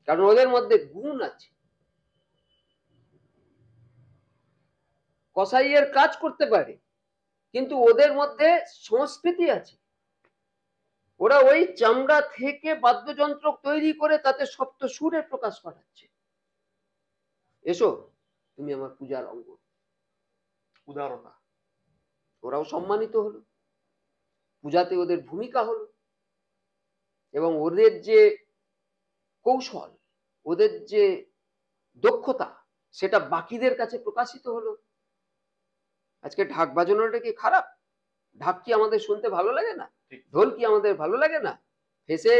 Speaker 2: কারণ ওদের মধ্যে গুণ আছে। কসাইয়ের কাজ করতে পারে, কিন্তু ওদের মধ্যে সংস্কৃতি আছে। ওরা ওই চামড়া থেকে বাদ্যযন্ত্র তৈরি করে তাতে সপ্ত সুরে প্রকাশ করাচ্ছে। এসো তুমি আমার পূজার অঙ্গ।
Speaker 1: উদারতা।
Speaker 2: ওরাও সম্মানিত হলো, পূজাতে ওদের ভূমিকা হলো, এবং ওদের যে কৌশল, ওদের যে দক্ষতা, সেটা বাকিদের কাছে প্রকাশিত হলো। আজকে ঢাক বাজানোটা কি খারাপ? ঢাক কি আমাদের শুনতে ভালো লাগে না? ঢোল কি আমাদের ভালো লাগে না? ফেসে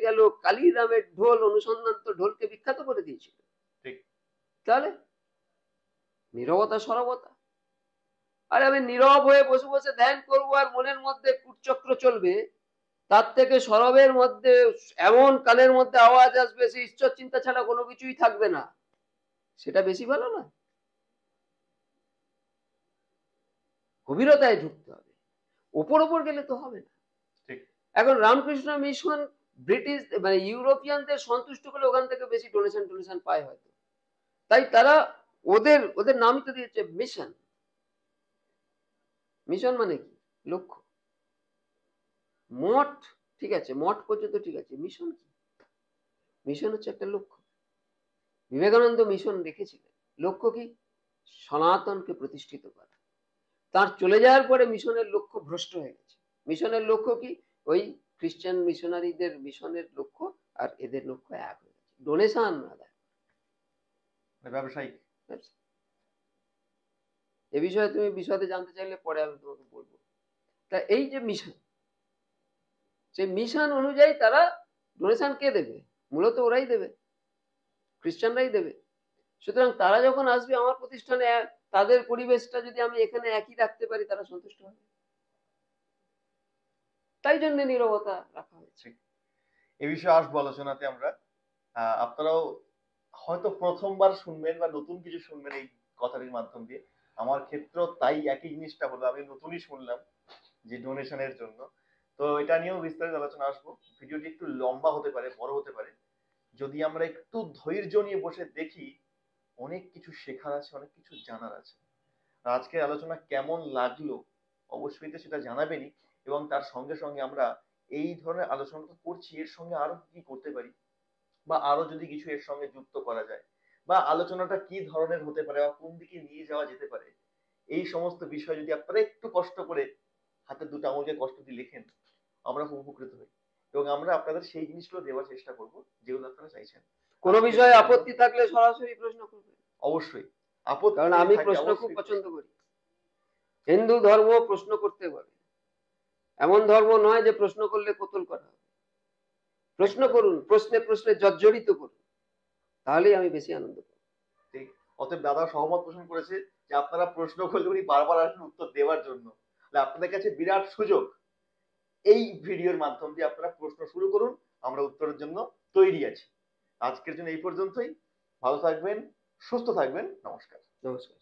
Speaker 2: গেল কালীরামের ঢোল অনুসন্ধান তো ঢোলকে বিখ্যাত করে দিয়েছিল। তাহলে নীরবতা, সরবতা। আরে আমি নীরব হয়ে বসে বসে ধ্যান করবো আর মনের মধ্যে কুটচক্র চলবে, তার থেকে সরবের মধ্যে এমন কানের মধ্যে আওয়াজ আসবে, সে ঈশ্বর চিন্তা ছাড়া কোনো কিছুই থাকবে না, সেটা বেশি ভালো না? গভীরতায় ঢুকতে হবে, ওপর ওপর গেলে তো হবে না।
Speaker 1: ঠিক।
Speaker 2: এখন রামকৃষ্ণ মিশন ব্রিটিশ মানে ইউরোপিয়ানদের সন্তুষ্ট করে ওখান থেকে বেশি ডোনেশন পায় হয়তো, তাই তারা ওদের ওদের নামই তো দিয়েছে মিশন। মিশন মানে কি? লক্ষ্য। মঠ ঠিক আছে, মঠ পর্যন্ত ঠিক আছে, মিশন কি? মিশন হচ্ছে একটা লক্ষ্য। বিবেকানন্দ মিশন রেখেছিলেন, লক্ষ্য কি? সনাতনকে প্রতিষ্ঠিত করা। তার চলে যাওয়ার পরে মিশনের লক্ষ্য ভ্রষ্ট হয়ে গেছে। মিশনের লক্ষ্য কি? ওই খ্রিস্টান মিশনারিদের মিশনের লক্ষ্য আর এদের লক্ষ্য এক হয়ে গেছে, ডোনেশন আদায়।
Speaker 1: ব্যবসায়িক।
Speaker 2: এ বিষয়ে তুমি বিশদে জানতে চাইলে পরে আমি তোমাকে বলবো। তা এই যে মিশন, সেই মিশন অনুযায়ী তারা ডোনেশন কে দেবে? মূলত ওরাই দেবে, খ্রিস্টানরাই দেবে। সুতরাং তারা যখন আসবে আমার প্রতিষ্ঠানে, তাদের পরিবেশটা যদি আমি এখানে একই রাখতে পারি, তারা সন্তুষ্ট হবে। তাই জন্য নীরবতা রাখা হয়েছে।
Speaker 1: এ বিষয়ে আসবো আলোচনাতে আমরা। আপনারাও হয়তো প্রথমবার শুনবেন বা নতুন কিছু শুনবেন এই কথাটির মাধ্যম দিয়ে। আমার ক্ষেত্রেও তাই একই জিনিসটা হলো, আমি নতুনই শুনলাম যে ডোনেশনের জন্য। তো এটা নিয়েও বিস্তারিত আলোচনা আসবো। ভিডিওটি একটু লম্বা হতে পারে, বড় হতে পারে। যদি আমরা একটু ধৈর্য নিয়ে বসে দেখি, অনেক কিছু শেখার আছে, অনেক কিছু জানার আছে। আজকের আলোচনা কেমন লাগলো অবশ্যই তো সেটা জানাবেনই, এবং তার সঙ্গে সঙ্গে আমরা এই ধরনের আলোচনা তো করছি, এর সঙ্গে আরো কি করতে পারি, বা আরো যদি কিছু এর সঙ্গে যুক্ত করা যায়, বা আলোচনাটা কি ধরনের হতে পারে, বা কোন দিকে নিয়ে যাওয়া যেতে পারে, এই সমস্ত বিষয় যদি আপনারা একটু কষ্ট করে হাতের দুটো আঙুলকে কষ্ট দিয়ে লেখেন, আমরা খুব উপকৃত হই, এবং আমরা আপনাদের সেই জিনিসগুলো দেওয়ার চেষ্টা করব যেগুলো আপনারা চাইছেন।
Speaker 2: কোনো বিষয়ে আপত্তি থাকলে সরাসরি প্রশ্ন করবেন।
Speaker 1: অবশ্যই আপত্তি,
Speaker 2: কারণ আমি
Speaker 1: থাকে
Speaker 2: প্রশ্ন খুব
Speaker 1: অবশ্যই
Speaker 2: পছন্দ করি। হিন্দু ধর্ম প্রশ্ন করতে বলে, এমন ধর্ম নয় যে প্রশ্ন করলে কতল করা হবে। প্রশ্ন করুন, প্রশ্নে প্রশ্নে জর্জরিত করুন, তাহলেই আমি বেশি আনন্দ পাবো।
Speaker 1: ঠিক। অতএব দাদা সহমত পোষণ করেছে যে আপনারা প্রশ্ন করলে উনি বারবার আসবেন উত্তর দেওয়ার জন্য। তাহলে আপনাদের কাছে বিরাট সুযোগ, এই ভিডিওর মাধ্যম দিয়ে আপনারা প্রশ্ন শুরু করুন, আমরা উত্তরের জন্য তৈরি আছি। আজকের জন্য এই পর্যন্তই। ভালো থাকবেন, সুস্থ থাকবেন, নমস্কার।
Speaker 2: নমস্কার।